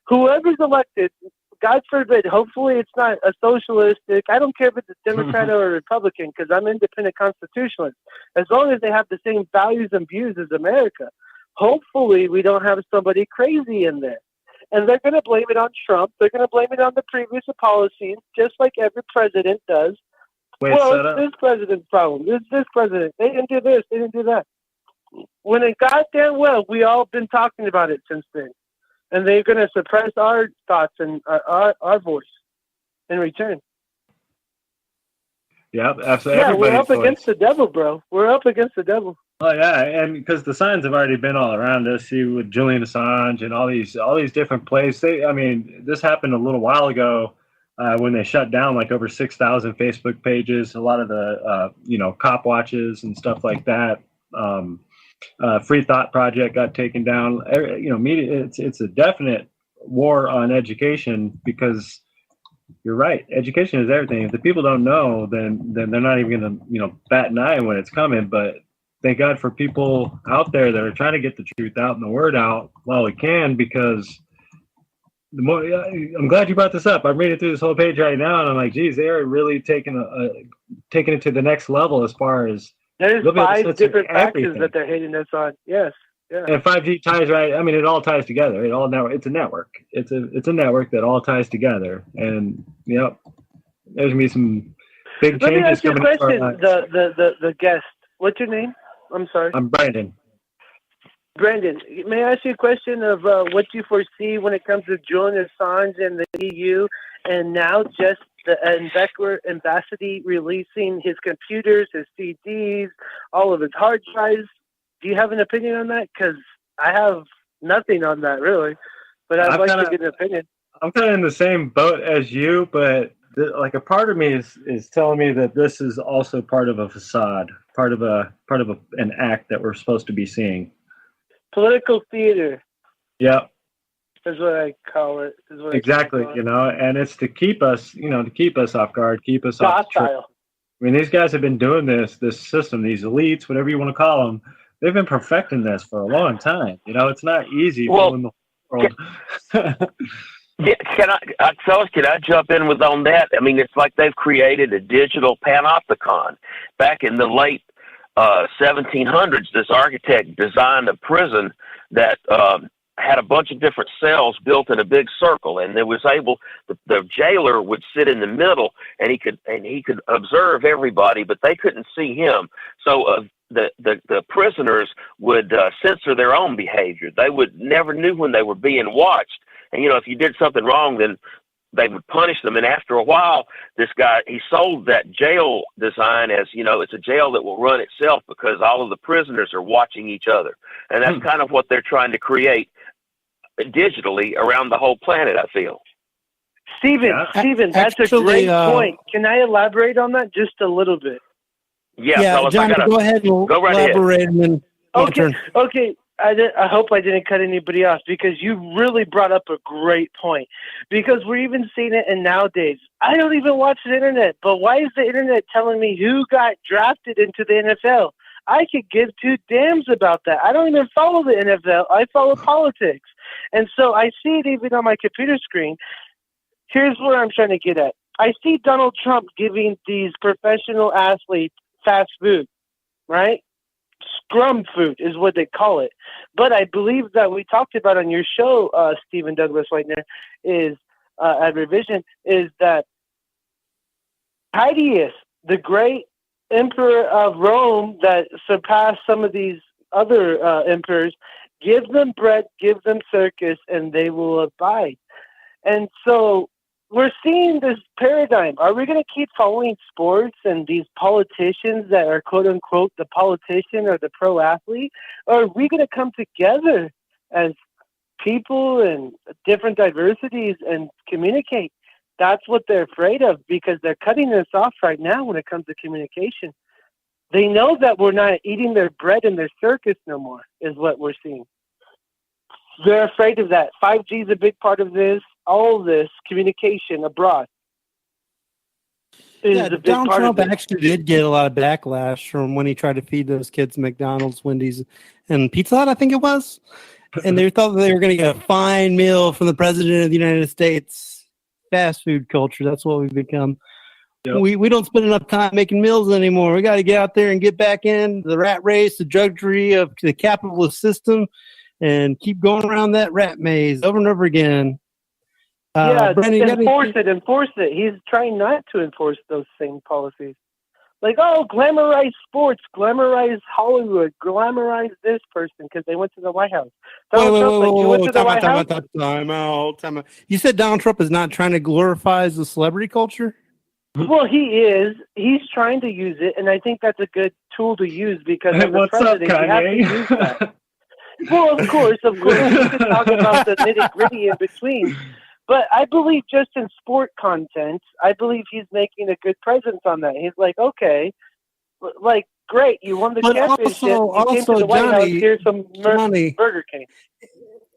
whoever's elected, God forbid, hopefully it's not a socialistic. I don't care if it's a Democrat or a Republican because I'm independent constitutionalist. As long as they have the same values and views as America, hopefully we don't have somebody crazy in there. And they're going to blame it on Trump. They're going to blame it on the previous policies, just like every president does. It's this president's problem. It's this president. They didn't do this. They didn't do that. When it got damn well, we all been talking about it since then. And they're going to suppress our thoughts and our voice in return. Yep, absolutely. Yeah, we're Everybody's up against the devil, bro. We're up against the devil. Oh yeah, and because the signs have already been all around us, see, with Julian Assange and all these different places. I mean, this happened a little while ago when they shut down like over 6,000 Facebook pages. A lot of the cop watches and stuff like that. Free Thought Project got taken down. Media. It's a definite war on education because you're right. Education is everything. If the people don't know, then they're not even going to bat an eye when it's coming. But thank God for people out there that are trying to get the truth out and the word out while we can, because the more I'm glad you brought this up. I'm reading through this whole page right now, and I'm like, geez, they are really taking it to the next level as far as there's 5 different factors that they're hitting us on. Yes. Yeah. And 5G ties right. I mean, it all ties together. It's a network. It's a network that all ties together. And there's gonna be some big changes coming. Let me ask you a question. The guest. What's your name? I'm sorry. I'm Brandon. Brandon, may I ask you a question of what you foresee when it comes to Julian Assange and the EU, and now just the ambassador releasing his computers, his CDs, all of his hard drives? Do you have an opinion on that? Because I have nothing on that, really. But I'd like to get an opinion. I'm kind of in the same boat as you, but like a part of me is telling me that this is also part of a facade, part of an act that we're supposed to be seeing. Political theater. Yep. Is what I call it. Exactly, and it's to keep us, off guard, keep us off the track. I mean, these guys have been doing this system, these elites, whatever you want to call them. They've been perfecting this for a long time. It's not easy. Well, in the world. Can I jump in on that? I mean, it's like they've created a digital panopticon. Back in the late 1700s, this architect designed a prison that had a bunch of different cells built in a big circle, and the jailer would sit in the middle, and he could observe everybody, but they couldn't see him. So the prisoners would censor their own behavior. They never knew when they were being watched. And, if you did something wrong, then they would punish them. And after a while, this guy, he sold that jail design as, it's a jail that will run itself because all of the prisoners are watching each other. And that's kind of what they're trying to create digitally around the whole planet, I feel. Stephen, that's a great point. Can I elaborate on that just a little bit? Yeah, John, go ahead and elaborate. And then okay. I hope I didn't cut anybody off, because you really brought up a great point. Because we're even seeing it in nowadays. I don't even watch the internet, but why is the internet telling me who got drafted into the NFL? I could give 2 damns about that. I don't even follow the NFL. I follow politics. And so I see it even on my computer screen. Here's where I'm trying to get at. I see Donald Trump giving these professional athletes fast food, right? Scrum food is what they call it. But I believe that we talked about on your show, Stephen Douglas Whitener, is at Revision, is that Titius, the great emperor of Rome that surpassed some of these other emperors, give them bread, give them circus, and they will abide. And so we're seeing this paradigm. Are we going to keep following sports and these politicians that are quote unquote the politician or the pro athlete? Or are we going to come together as people and different diversities and communicate? That's what they're afraid of, because they're cutting us off right now when it comes to communication. They know that we're not eating their bread and their circus no more, is what we're seeing. They're afraid of that. 5G is a big part of this. All this communication abroad is a big Donald part Trump of it. actually did get a lot of backlash from when he tried to feed those kids McDonald's, Wendy's, and Pizza Hut, I think it was. And they thought that they were going to get a fine meal from the president of the United States. Fast food culture, that's what we've become. Yep. We don't spend enough time making meals anymore. We got to get out there and get back in the rat race, the drudgery of the capitalist system, and keep going around that rat maze over and over again. Brandon, enforce it. He's trying not to enforce those same policies. Like, glamorize sports, glamorize Hollywood, glamorize this person because they went to the White House. Time out. You said Donald Trump is not trying to glorify the celebrity culture? Well, he is. He's trying to use it, and I think that's a good tool to use because as a What's up, president, you have to use that. Well, of course, we could talk about the nitty-gritty in between. But I believe just in sport content, I believe he's making a good presence on that. He's like, okay, like, great, you won the championship. You came to the White House, here's some Burger King.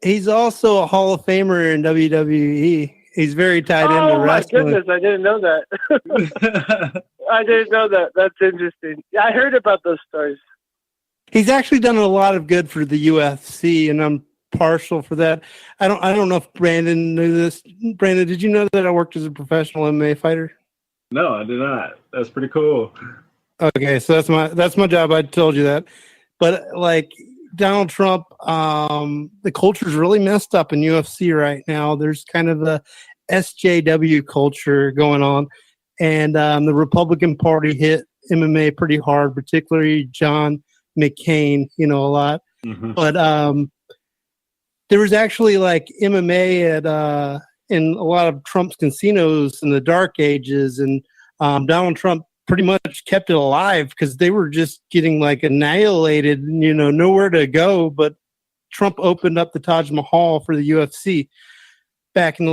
He's also a Hall of Famer in WWE. He's very tied into wrestling. Oh, my goodness, I didn't know that. I didn't know that. That's interesting. I heard about those stories. He's actually done a lot of good for the UFC, and I'm partial for that. I don't know if Brandon knew this. Brandon, did you know that I worked as a professional MMA fighter? No, I did not. That's pretty cool. Okay, so that's my job. I told you that. But like Donald Trump, the culture's really messed up in UFC right now. There's kind of a SJW culture going on, and the Republican Party hit MMA pretty hard, particularly John McCain, a lot. Mm-hmm. But there was actually like MMA at in a lot of Trump's casinos in the dark ages, and Donald Trump pretty much kept it alive because they were just getting like annihilated, nowhere to go. But Trump opened up the Taj Mahal for the UFC back in the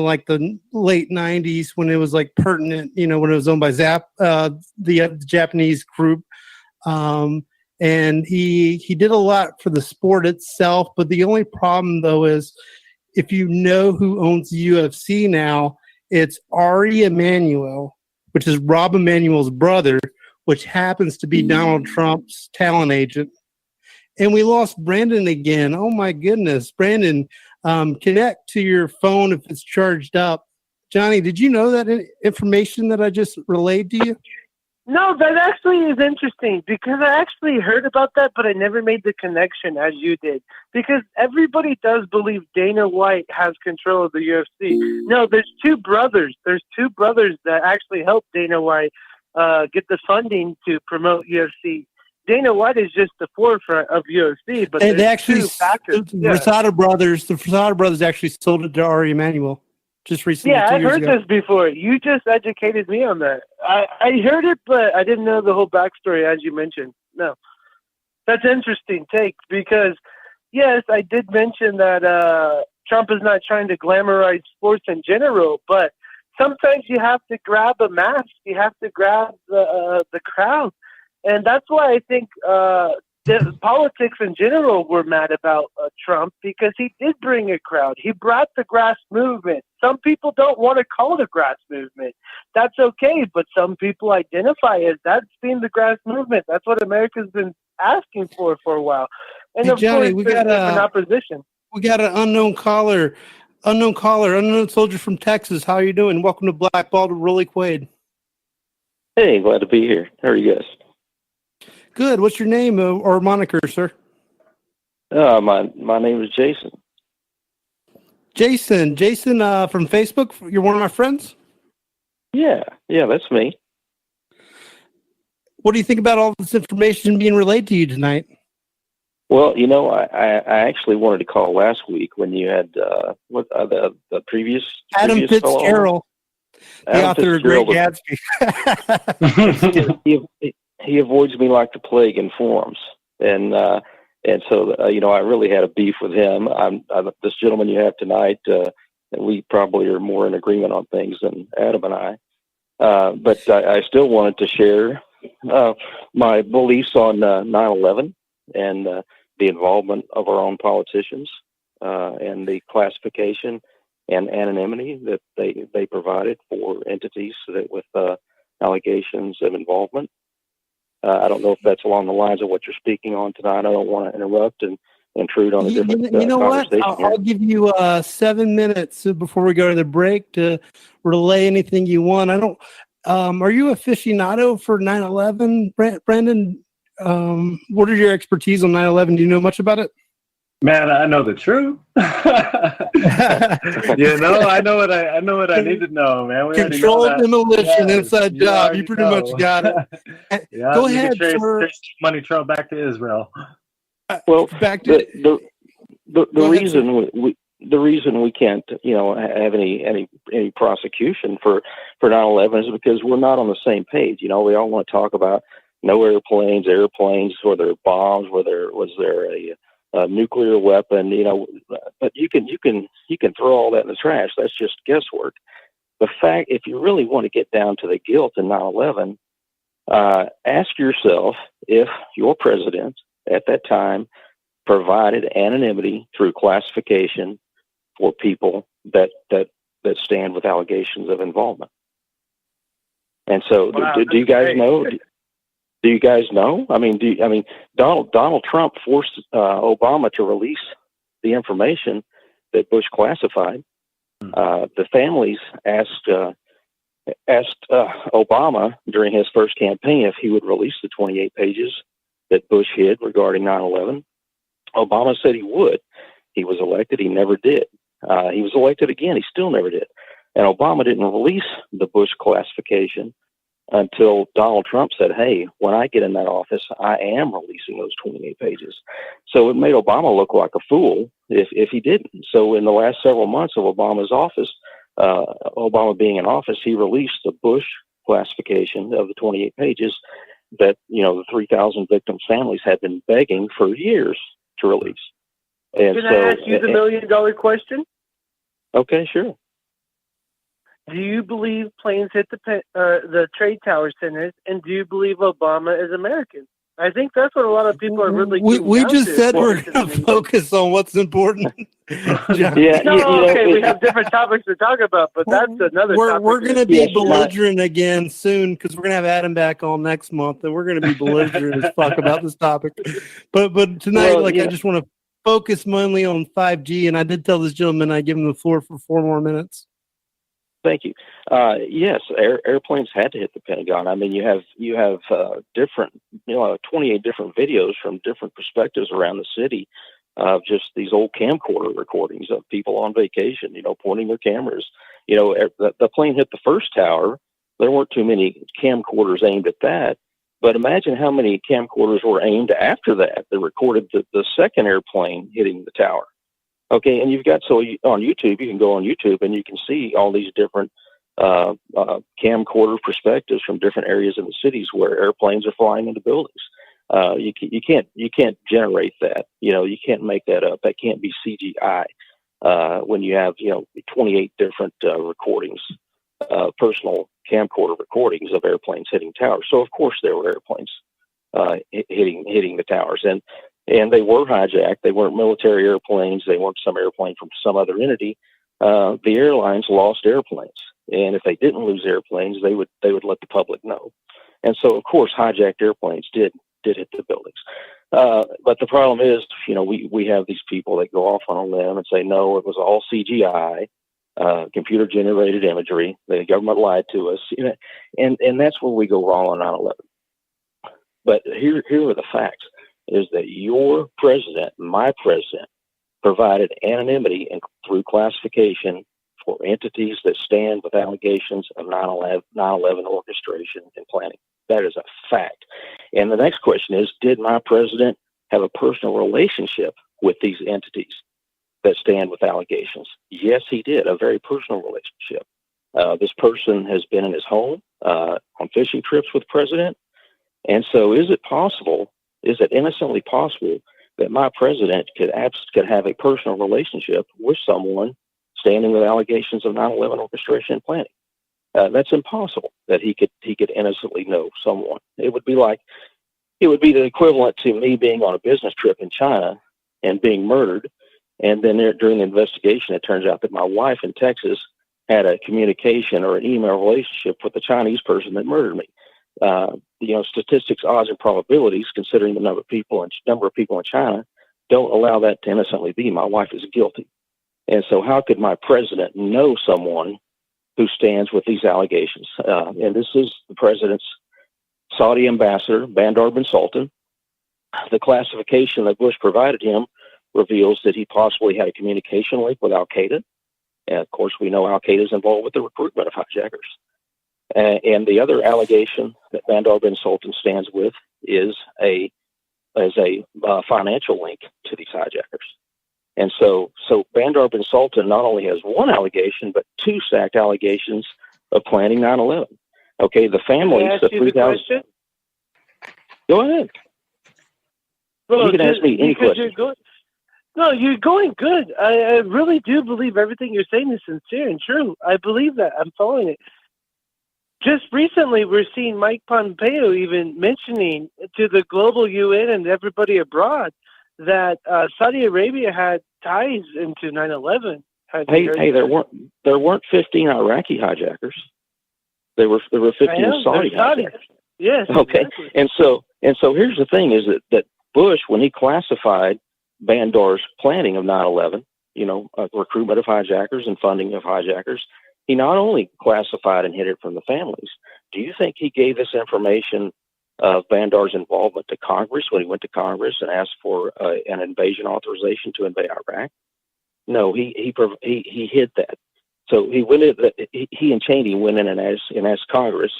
late 90s when it was like pertinent, when it was owned by the Japanese group. And he did a lot for the sport itself. But the only problem, though, is if you know who owns the UFC now, it's Ari Emanuel, which is Rob Emanuel's brother, which happens to be Donald Trump's talent agent. And we lost Brandon again. Oh, my goodness. Brandon, connect to your phone if it's charged up. Johnny, did you know that information that I just relayed to you? No, that actually is interesting because I actually heard about that, but I never made the connection as you did. Because everybody does believe Dana White has control of the UFC. No, there's two brothers. There's two brothers that actually helped Dana White get the funding to promote UFC. Dana White is just the forefront of UFC, but they actually two factors. The Rosado brothers actually sold it to Ari Emanuel. Just recently. Yeah, I've heard this before. You just educated me on that. I heard it, but I didn't know the whole backstory as you mentioned. No. That's an interesting take because, yes, I did mention that Trump is not trying to glamorize sports in general, but sometimes you have to grab a mask. You have to grab the crowd. And that's why I think the politics in general were mad about Trump because he did bring a crowd. He brought the grass movement. Some people don't want to call it a grass movement. That's okay, but some people identify as that's being the grass movement. That's what America's been asking for a while. And hey, of Johnny, course, there's different opposition. We got an unknown soldier from Texas. How are you doing? Welcome to Blackballed with Rollie Quaid. Hey, glad to be here. How are you guys? Good. What's your name or moniker, sir? My name is Jason. Jason from Facebook. You're one of my friends? Yeah, that's me. What do you think about all this information being relayed to you tonight? Well, I actually wanted to call last week when you had the previous Adam Fitzgerald, the author of Great Gatsby. He avoids me like the plague in forums, and so I really had a beef with him. This gentleman you have tonight, we probably are more in agreement on things than Adam and I. But I still wanted to share my beliefs on 9/11 and the involvement of our own politicians and the classification and anonymity that they provided for entities that with allegations of involvement. I don't know if that's along the lines of what you're speaking on tonight. I don't want to interrupt and intrude on a different You know what? conversation. I'll give you 7 minutes before we go to the break to relay anything you want. I don't. Are you aficionado for 9/11, Brandon? What are your expertise on 9/11? Do you know much about it? Man, I know the truth. I know what I need to know, man. Controlled demolition, inside job. You pretty much got it. Yeah, go ahead, trace money trail back to Israel. Well, back to the reason the reason we can't, have any prosecution for 9/11 is because we're not on the same page. We all want to talk about no airplanes, were there bombs, was there a nuclear weapon, but you can throw all that in the trash. That's just guesswork. The fact, if you really want to get down to the guilt in 9/11, ask yourself if your president at that time provided anonymity through classification for people that stand with allegations of involvement. And so, wow, do you guys know? Do you guys know? Donald Trump forced Obama to release the information that Bush classified. The families asked Obama during his first campaign if he would release the 28 pages that Bush hid regarding 9/11. Obama said he would. He was elected. He never did. He was elected again. He still never did. And Obama didn't release the Bush classification until Donald Trump said, hey, when I get in that office, I am releasing those 28 pages. So it made Obama look like a fool if he didn't. So in the last several months of Obama's office, Obama being in office, he released the Bush classification of the 28 pages that, the 3,000 victims' families had been begging for years to release. And Can I ask you the $1 million question? Okay, sure. Do you believe planes hit the trade tower centers, and do you believe Obama is American? I think that's what a lot of people are really. We just said we're going to focus on what's important. We have different topics to talk about, but that's another topic. We're going to be belligerent again soon because we're going to have Adam back on next month, and we're going to be belligerent as fuck about this topic. But tonight, I just want to focus mainly on 5G, and I did tell this gentleman I give him the floor for 4 more minutes. Thank you. Yes, airplanes had to hit the Pentagon. I mean, you have different, 28 different videos from different perspectives around the city of just these old camcorder recordings of people on vacation, pointing their cameras. The plane hit the first tower. There weren't too many camcorders aimed at that. But imagine how many camcorders were aimed after that recorded the second airplane hitting the tower. Okay, and you've got, on YouTube, you can go on YouTube and you can see all these different camcorder perspectives from different areas in the cities where airplanes are flying into buildings. You can't generate that. You can't make that up. That can't be CGI when you have 28 different recordings, personal camcorder recordings of airplanes hitting towers. So of course there were airplanes hitting the towers, and they were hijacked. They weren't military airplanes. They weren't some airplane from some other entity. The airlines lost airplanes, and if they didn't lose airplanes, they would let the public know. And so, of course, hijacked airplanes did hit the buildings. But the problem is, we have these people that go off on a limb and say, no, it was all CGI, computer generated imagery. The government lied to us, and that's where we go wrong on 9/11. But here are the facts. Is that your president, my president, provided anonymity through classification for entities that stand with allegations of 9/11 orchestration and planning. That is a fact. And the next question is, did my president have a personal relationship with these entities that stand with allegations? Yes, he did, a very personal relationship. This person has been in his home on fishing trips with the president. And so is it innocently possible that my president could have a personal relationship with someone standing with allegations of 9/11 orchestration and planning? That's impossible that he could innocently know someone. It would be the equivalent to me being on a business trip in China and being murdered. And then during the investigation, it turns out that my wife in Texas had a communication or an email relationship with the Chinese person that murdered me. Statistics, odds, and probabilities, considering the number of people in China, don't allow that to innocently be. My wife is guilty. And so how could my president know someone who stands with these allegations? And this is the president's Saudi ambassador, Bandar bin Sultan. The classification that Bush provided him reveals that he possibly had a communication link with Al-Qaeda. And of course, we know Al-Qaeda is involved with the recruitment of hijackers. And the other allegation that Bandar bin Sultan stands with is a financial link to these hijackers. And so Bandar bin Sultan not only has one allegation, but two stacked allegations of planning 9/11. Okay, the families, Can I the ask you the 3,000. question? Go ahead. Well, You can ask me any question. You're going good. I really do believe everything you're saying is sincere and true. I believe that. I'm following it. Just recently, we're seeing Mike Pompeo even mentioning to the global UN and everybody abroad that Saudi Arabia had ties into 9/11. Hey, there weren't 15 Iraqi hijackers. There were 15 Saudi hijackers. Yes. Okay. Exactly. And so here's the thing: is that Bush, when he classified Bandar's planning of 9/11, recruitment of hijackers and funding of hijackers, he not only classified and hid it from the families. Do you think he gave this information of Bandar's involvement to Congress when he went to Congress and asked for an invasion authorization to invade Iraq? No, he hid that. So he and Cheney went in and asked Congress,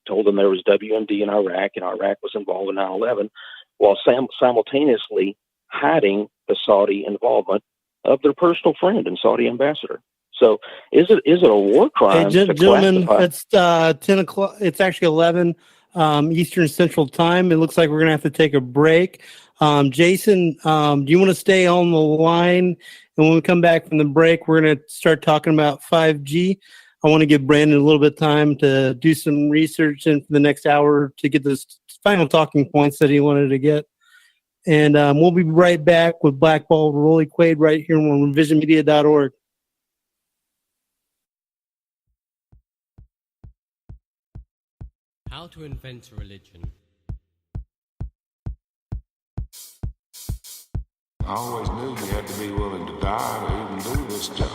told them there was WMD in Iraq and Iraq was involved in 9/11, while simultaneously hiding the Saudi involvement of their personal friend and Saudi ambassador. So is it a war crime? Hey, gentlemen, classify? it's 10 o'clock. It's actually 11 Eastern Central Time. It looks like we're going to have to take a break. Jason, do you want to stay on the line? And when we come back from the break, we're going to start talking about 5G. I want to give Brandon a little bit of time to do some research and for the next hour to get those final talking points that he wanted to get. And we'll be right back with Blackballed, Rollie Quaid right here on revisionmedia.org. How to invent a religion. I always knew you had to be willing to die to even do this job.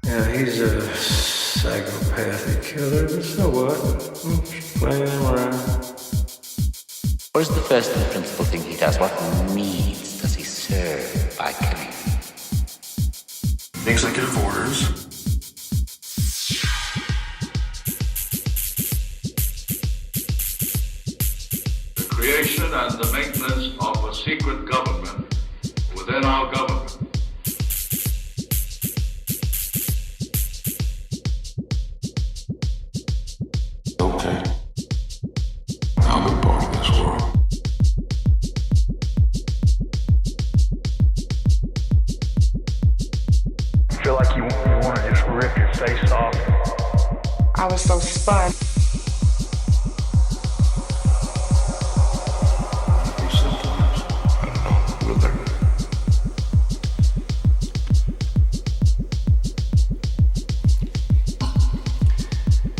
Yeah, he's a psychopathic killer, but so what? Just playing him around. What is the first and principal thing he does? What needs does he serve by killing? Executive orders. Creation and the maintenance of a secret government within our government. Okay. I'll be part of this world. I feel like you want to just rip your face off. I was so spun.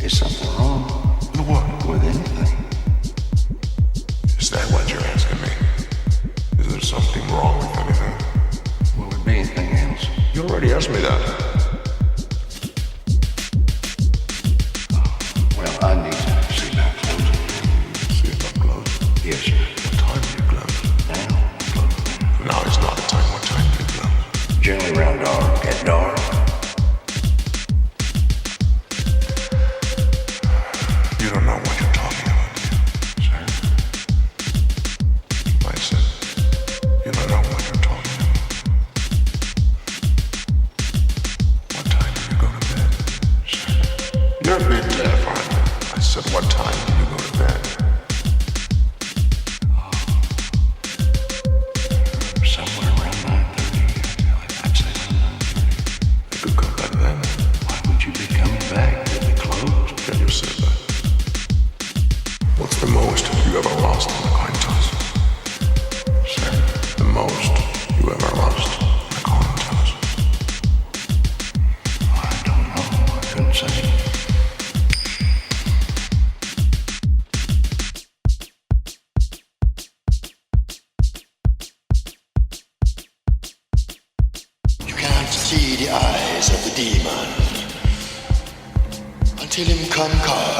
Is something wrong? What? With anything? Is that what you're asking me? Is there something wrong with anything? Will there be anything else? You already asked me that. Well, I need to see that close. See if I'm close? Yes, sir. What time do you close? Now, close. Now is not the time. What time do you close? Generally around dark. At dark. You don't know what you're talking about, do you? Sir? I said, you don't know what you're talking about. What time do you go to bed? Sir? You're a bit deaf, aren't you? I said, what time do you go to bed? Somewhere around 9:30. I'd say around 9:30. You could come back then. Why would you be coming back? We'll be closed. Can you say that? What's the most you ever lost in a coin toss? Sir? The most you ever lost in a coin toss? I don't know. I couldn't say. You can't see the eyes of the demon until him come calling.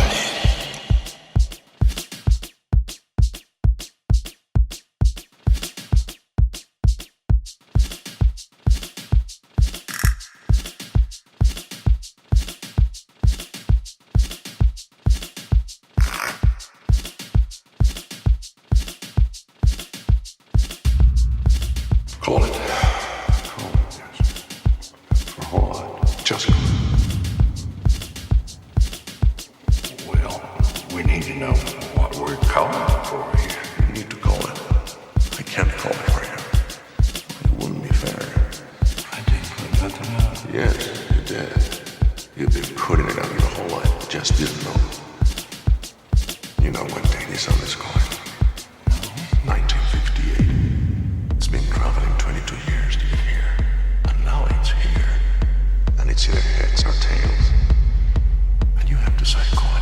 can't call it for you. It wouldn't be fair. I didn't put nothing out. Yes, you did. You've been putting it out your whole life. Just didn't know. You know what date is on this coin? 1958. It's been traveling 22 years to get here. And now it's here. And it's either heads or tails. And you have to say coin.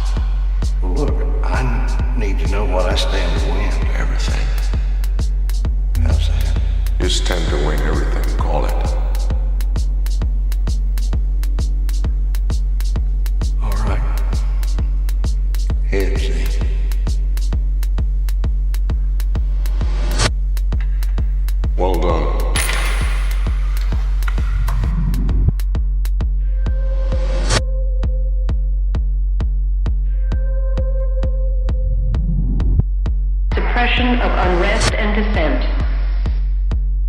Well, look, I need to know what I stand to win. Everything. How's that? You stand to win everything. Call it. All right. Heads, eh? Well done. Suppression of unrest and dissent.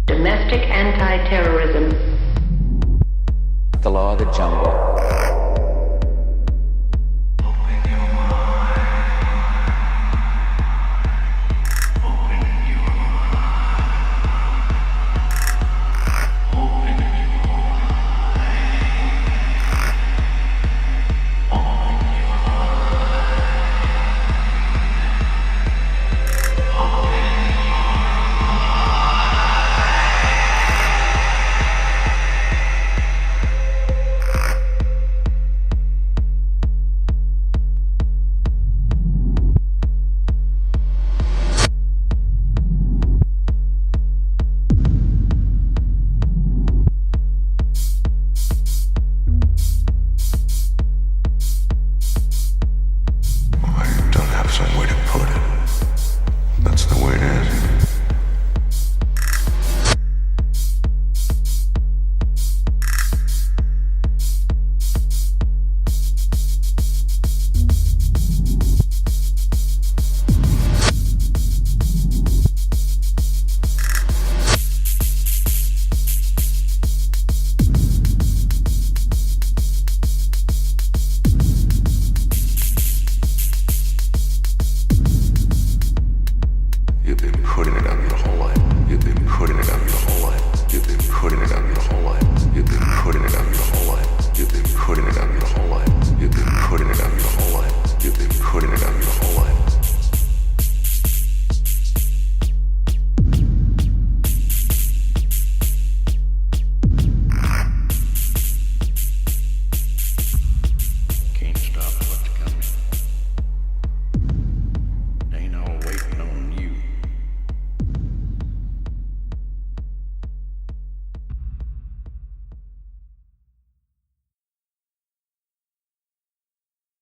Domestic anti-terrorism. The law of the jungle.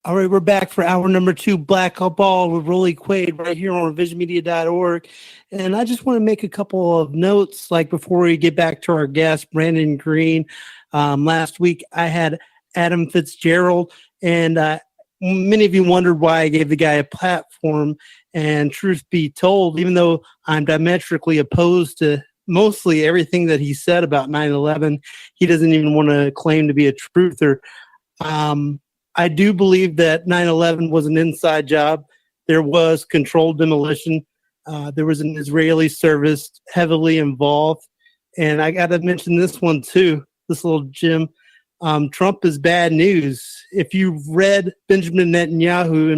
All right, we're back for hour number 2, Blackballed with Rollie Quaid right here on revisionmedia.org. And I just want to make a couple of notes, like before we get back to our guest, Brandon Green. Last week, I had Adam Fitzgerald, and many of you wondered why I gave the guy a platform. And truth be told, even though I'm diametrically opposed to mostly everything that he said about 9/11, he doesn't even want to claim to be a truther. I do believe that 9/11 was an inside job. There was controlled demolition. There was an Israeli service heavily involved. And I got to mention this one too, this little gem. Trump is bad news. If you've read Benjamin Netanyahu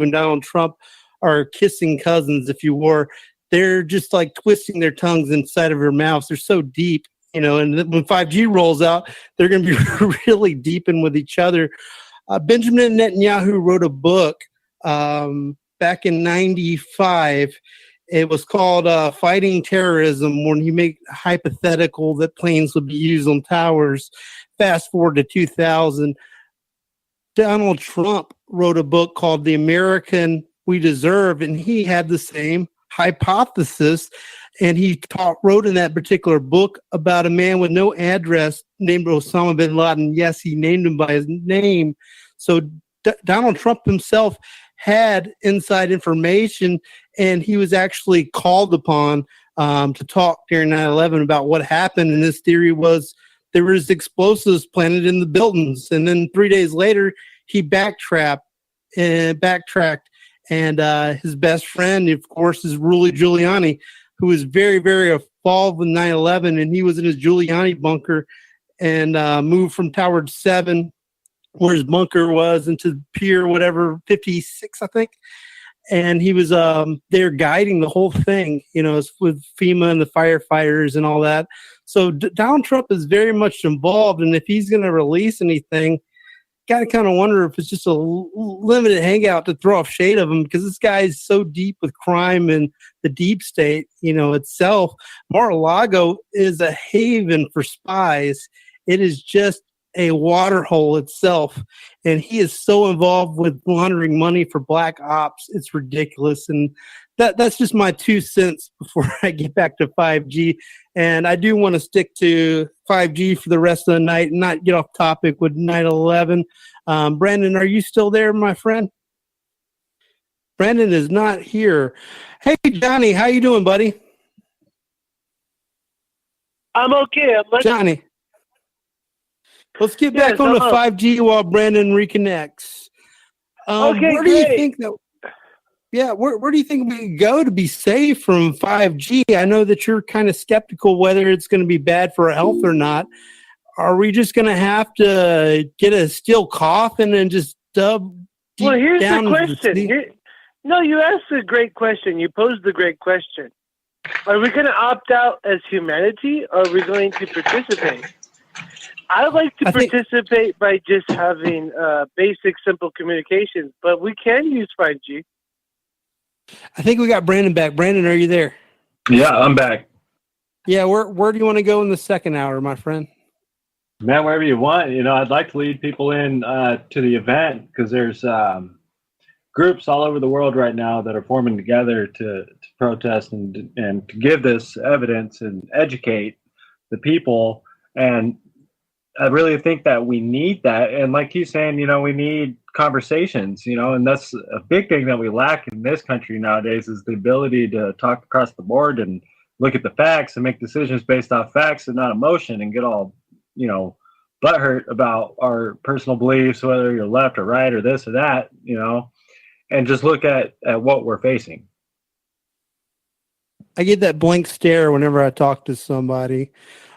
and Donald Trump are kissing cousins, if you were, they're just like twisting their tongues inside of their mouths. They're so deep. You know, and when 5G rolls out, they're going to be really deep in with each other. Benjamin Netanyahu wrote a book back in 95. It was called Fighting Terrorism, when he made hypothetical that planes would be used on towers. Fast forward to 2000. Donald Trump wrote a book called The American We Deserve, and he had the same hypothesis. And he wrote in that particular book about a man with no address named Osama bin Laden. Yes, he named him by his name. So Donald Trump himself had inside information, and he was actually called upon to talk during 9/11 about what happened. And his theory was there was explosives planted in the buildings. And then 3 days later, he backtracked. And his best friend, of course, is Rudy Giuliani. who was very, very involved with 9/11, and he was in his Giuliani bunker and moved from Tower 7, where his bunker was, into Pier, whatever, 56, I think. And he was there guiding the whole thing, with FEMA and the firefighters and all that. So Donald Trump is very much involved, and if he's going to release anything, got to kind of wonder if it's just a limited hangout to throw off shade of him, because this guy is so deep with crime and the deep state, itself. Mar-a-Lago is a haven for spies. It is just a water hole itself, and he is so involved with laundering money for black ops. It's ridiculous. And that's just my 2 cents before I get back to 5G. And I do want to stick to 5G for the rest of the night and not get off topic with 9/11. Brandon, are you still there, my friend? Brandon is not here. Hey, Johnny, how you doing, buddy? I'm okay. Johnny. Let's get back on the 5G while Brandon reconnects. Okay, where do you think that? Yeah, where do you think we could go to be safe from 5G? I know that you're kind of skeptical whether it's going to be bad for our health or not. Are we just going to have to get a steel coffin and just dub deep Well, here's down the question. No, you asked a great question. You posed a great question. Are we going to opt out as humanity, or are we going to participate? I like to participate by just having basic, simple communications, but we can use 5G. I think we got Brandon back. Brandon, are you there? Yeah, I'm back. Yeah, where do you want to go in the second hour, my friend? Man, wherever you want. I'd like to lead people in to the event, because there's groups all over the world right now that are forming together to protest and to give this evidence and educate the people. And I really think that we need that. And like he's saying, we need conversations, and that's a big thing that we lack in this country nowadays, is the ability to talk across the board and look at the facts and make decisions based off facts and not emotion, and get all, butthurt about our personal beliefs, whether you're left or right or this or that, and just look at what we're facing. I get that blank stare whenever I talk to somebody.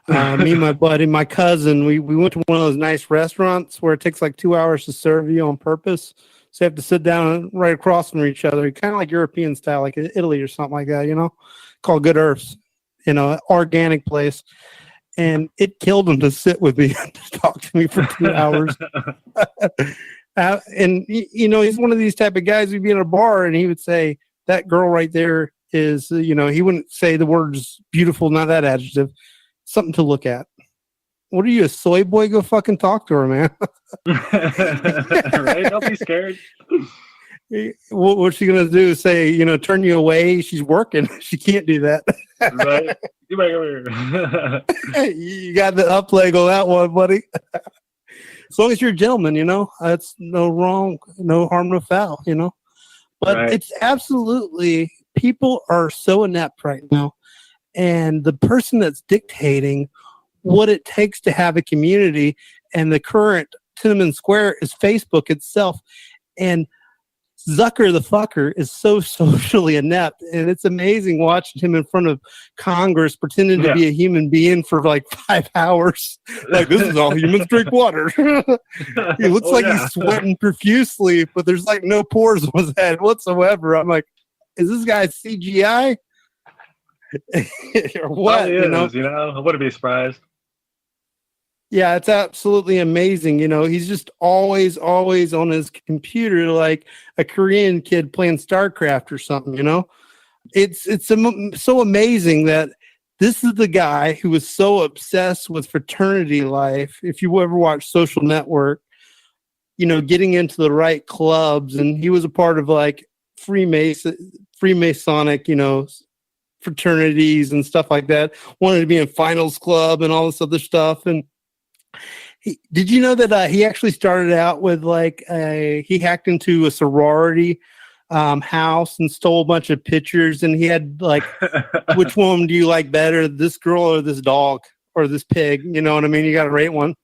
Me and my buddy, my cousin, we went to one of those nice restaurants where it takes like 2 hours to serve you on purpose. So you have to sit down right across from each other, kind of like European style, like Italy or something like that, called Good Earths, organic place. And it killed him to sit with me and to talk to me for 2 hours. And, he's one of these type of guys who'd be in a bar and he would say, that girl right there is, he wouldn't say the words beautiful, not that adjective. Something to look at. What are you, a soy boy? Go fucking talk to her, man. Right? Don't be scared. What's she gonna do? Say, turn you away? She's working. She can't do that. Right? You might go here. You got the up leg on that one, buddy. As long as you're a gentleman, that's no wrong, no harm, no foul, But right. It's absolutely, people are so inept right now. And the person that's dictating what it takes to have a community, and the current Tiananmen Square is Facebook itself. And Zucker the fucker is so socially inept, and it's amazing watching him in front of Congress pretending to be a human being for like 5 hours. Like, this is all humans drink water. He looks he's sweating profusely, but there's like no pores on his head whatsoever. I'm like, is this guy CGI? Or what? I wouldn't be surprised. Yeah, it's absolutely amazing. He's just always on his computer like a Korean kid playing StarCraft or something, It's so amazing that this is the guy who was so obsessed with fraternity life. If you ever watch Social Network, getting into the right clubs, and he was a part of like Freemasonic, fraternities and stuff like that. Wanted to be in Finals Club and all this other stuff. And did you know that he actually started out with he hacked into a sorority house and stole a bunch of pictures, and he had like, which one do you like better, this girl or this dog or this pig? You know what I mean? You got to rate one.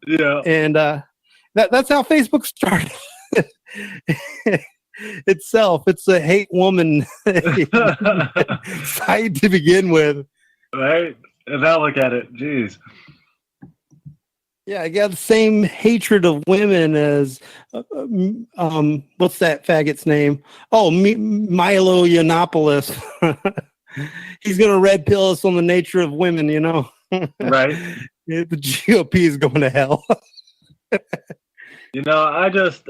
Yeah. And that's how Facebook started. itself. It's a hate woman site to begin with. Right? And now look at it. Jeez. Yeah, I got the same hatred of women as what's that faggot's name? Oh, Milo Yiannopoulos. He's gonna red pill us on the nature of women, you know. Right. The GOP is going to hell. You know, I just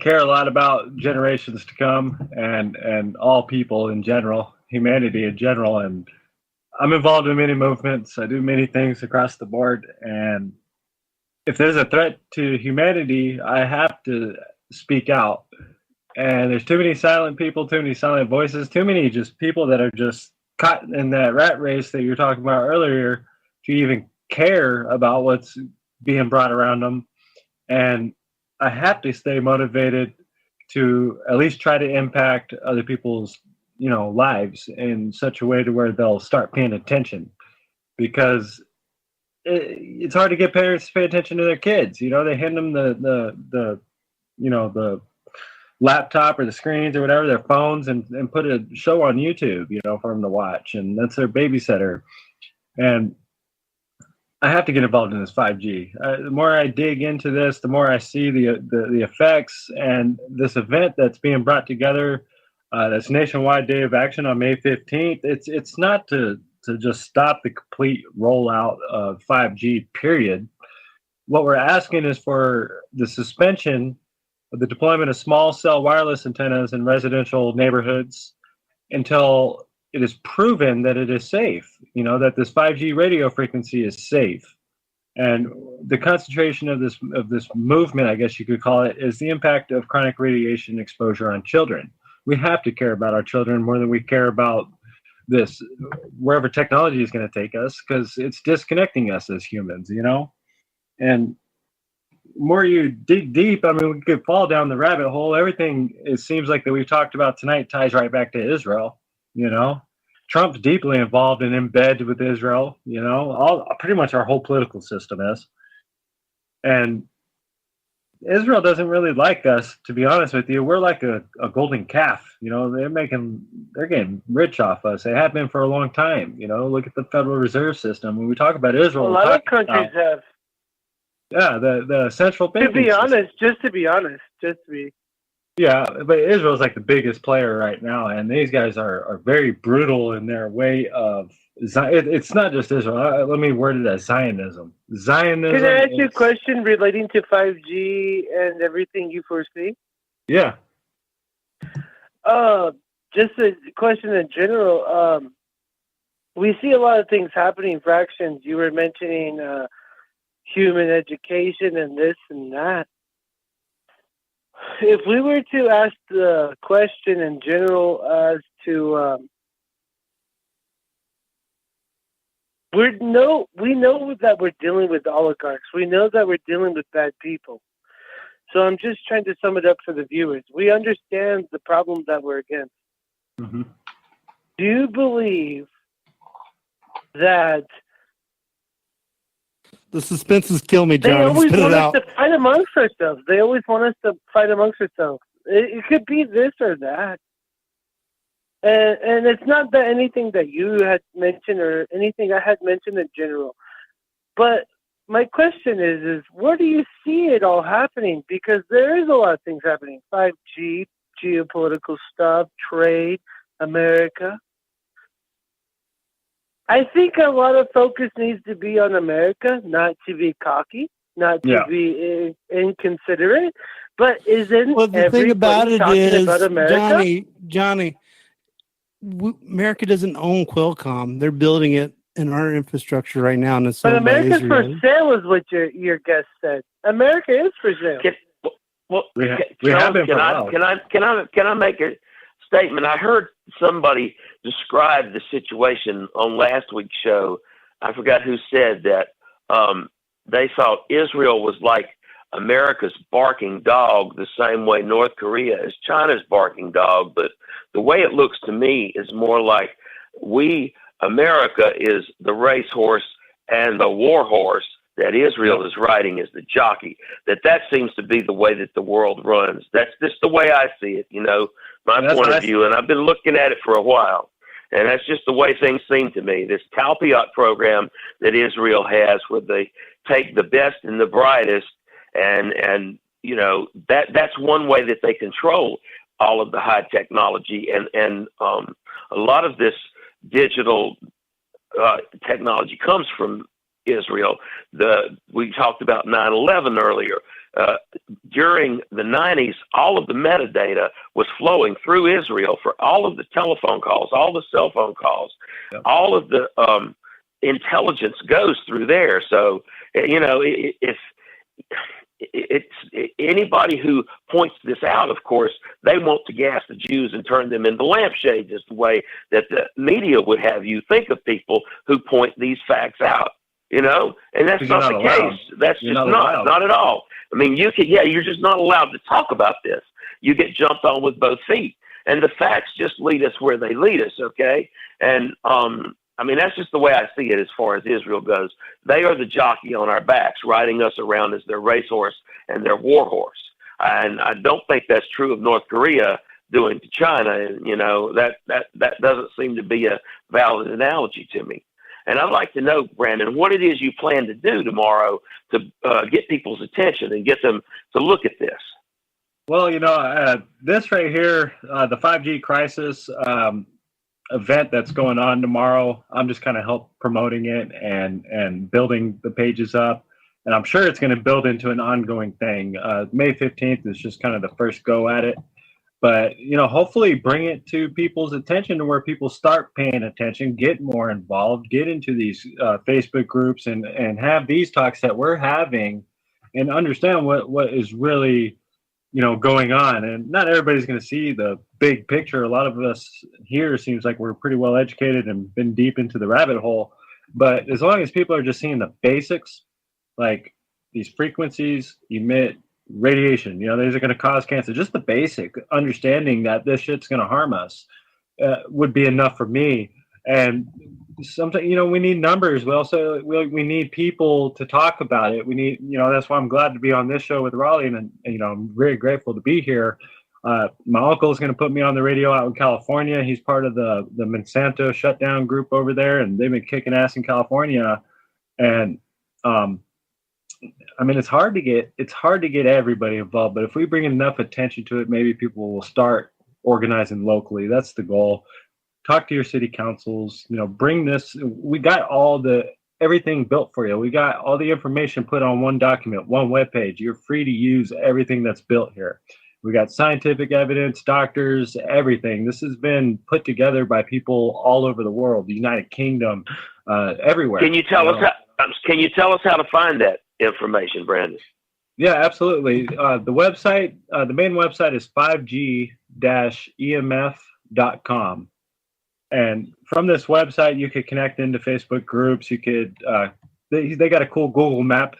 care a lot about generations to come and all people in general, humanity in general, and I'm involved in many movements. I do many things across the board, and if there's a threat to humanity, I have to speak out. And there's too many silent people, too many silent voices, too many just people that are just caught in that rat race that you were talking about earlier to even care about what's being brought around them. And I have to stay motivated to at least try to impact other people's, you know, lives in such a way to where they'll start paying attention, because it's hard to get parents to pay attention to their kids. You know, they hand them the you know, the laptop or the screens or whatever, their phones, and put a show on YouTube, you know, for them to watch, and that's their babysitter. And I have to get involved in this 5G. The more I dig into this, the more I see the effects, and this event that's being brought together, that's Nationwide Day of Action on May 15th. It's not to just stop the complete rollout of 5G, period. What we're asking is for the suspension of the deployment of small cell wireless antennas in residential neighborhoods until it is proven that it is safe, you know, that this 5G radio frequency is safe. And the concentration of this movement, I guess you could call it, is the impact of chronic radiation exposure on children. We have to care about our children more than we care about this, wherever technology is going to take us, because it's disconnecting us as humans, you know? And more you dig deep, I mean, we could fall down the rabbit hole. Everything, it seems like that we've talked about tonight, ties right back to Israel. You know, Trump's deeply involved and embedded with Israel. You know, pretty much our whole political system is. And Israel doesn't really like us, to be honest with you. We're like a golden calf. You know, they're getting rich off us. They have been for a long time. You know, look at the Federal Reserve System. When we talk about Israel, a lot of countries have. Yeah, the central banking. To be honest. Yeah, but Israel's like the biggest player right now, and these guys are very brutal in their way of. It's not just Israel. Let me word it as Zionism. Zionism. Can I ask you a question relating to 5G and everything you foresee? Yeah. Just a question in general. We see a lot of things happening, fractions. You were mentioning human education and this and that. If we were to ask the question in general as to we know that we're dealing with oligarchs. We know that we're dealing with bad people. So I'm just trying to sum it up for the viewers. We understand the problem that we're against. Mm-hmm. Do you believe that the suspenses kill me, John? They always want us to fight amongst ourselves. They always want us to fight amongst ourselves. It could be this or that. And it's not that anything that you had mentioned or anything I had mentioned in general. But my question is where do you see it all happening? Because there is a lot of things happening. 5G, geopolitical stuff, trade, America. I think a lot of focus needs to be on America, not to be cocky, not to be inconsiderate, but isn't the thing about it is, about America? Johnny, America doesn't own Qualcomm. They're building it in our infrastructure right now. And it's but America's for sale is what your guest said. America is for sale. Can I make a statement? I heard somebody describe the situation on last week's show. I forgot who said that they thought Israel was like America's barking dog, the same way North Korea is China's barking dog. But the way it looks to me is more like America is the racehorse and the war horse that Israel is riding as the jockey, that seems to be the way that the world runs. That's just the way I see it, my point of view. And I've been looking at it for a while. And that's just the way things seem to me. This Talpiot program that Israel has, where they take the best and the brightest, and that's one way that they control all of the high technology. And a lot of this digital technology comes from Israel. We talked about 9/11 earlier. During the 90s, all of the metadata was flowing through Israel for all of the telephone calls, all the cell phone calls, all of the intelligence goes through there. So, if it's anybody who points this out, of course, they want to gas the Jews and turn them into lampshades, is the way that the media would have you think of people who point these facts out, and that's not the case. That's just not at all. I mean, you're just not allowed to talk about this. You get jumped on with both feet, and the facts just lead us where they lead us. Okay. And, that's just the way I see it as far as Israel goes. They are the jockey on our backs, riding us around as their racehorse and their warhorse. And I don't think that's true of North Korea doing to China. And, that doesn't seem to be a valid analogy to me. And I'd like to know, Brandon, what it is you plan to do tomorrow to get people's attention and get them to look at this. Well, this right here, the 5G crisis event that's going on tomorrow, I'm just kind of help promoting it and building the pages up. And I'm sure it's going to build into an ongoing thing. May 15th is just kind of the first go at it. But, hopefully bring it to people's attention to where people start paying attention, get more involved, get into these Facebook groups and have these talks that we're having and understand what is really, going on. And not everybody's going to see the big picture. A lot of us here seems like we're pretty well educated and been deep into the rabbit hole. But as long as people are just seeing the basics, like these frequencies emit radiation, these are going to cause cancer, just the basic understanding that this shit's going to harm us would be enough for me. And sometimes, we need numbers. We also we need people to talk about it. We need, that's why I'm glad to be on this show with Rollie, and I'm very grateful to be here. My uncle is going to put me on the radio out in California. He's part of the Monsanto shutdown group over there, and they've been kicking ass in California. And it's hard to get everybody involved, but if we bring enough attention to it, maybe people will start organizing locally. That's the goal. Talk to your city councils, bring this. We got everything built for you. We got all the information put on one document, one webpage. You're free to use everything that's built here. We got scientific evidence, doctors, everything. This has been put together by people all over the world, the United Kingdom, everywhere. Can you tell us how to find that information, Brandon? Yeah, absolutely. The website, the main website is 5G-EMF.com. And from this website, you could connect into Facebook groups. You could, they got a cool Google map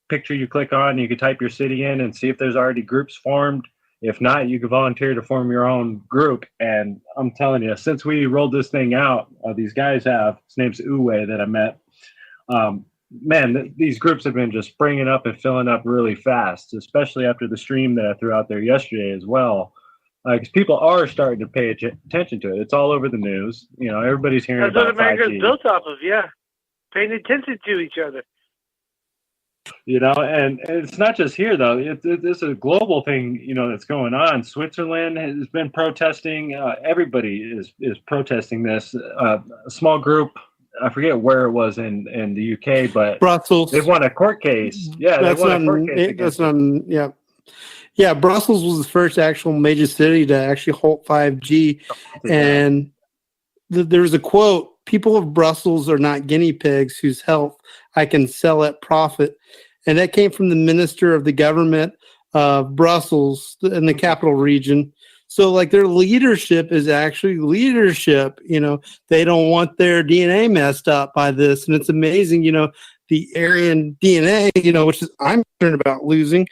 picture you click on. You could type your city in and see if there's already groups formed. If not, you could volunteer to form your own group. And I'm telling you, since we rolled this thing out, these guys his name's Uwe that I met. These groups have been just springing up and filling up really fast, especially after the stream that I threw out there yesterday as well. Because people are starting to pay attention to it. It's all over the news. Everybody's hearing about 5G. That's what America's built off of, paying attention to each other. And it's not just here, though. It's a global thing, that's going on. Switzerland has been protesting. Everybody is protesting this. A small group, I forget where it was in the UK, but Brussels. They've won a court case. Yeah, Yeah, Brussels was the first actual major city to actually halt 5G. And there's a quote, "People of Brussels are not guinea pigs whose health I can sell at profit." And that came from the minister of the government of Brussels in the capital region. So their leadership is actually leadership. They don't want their DNA messed up by this. And it's amazing, the Aryan DNA, which is I'm concerned about losing.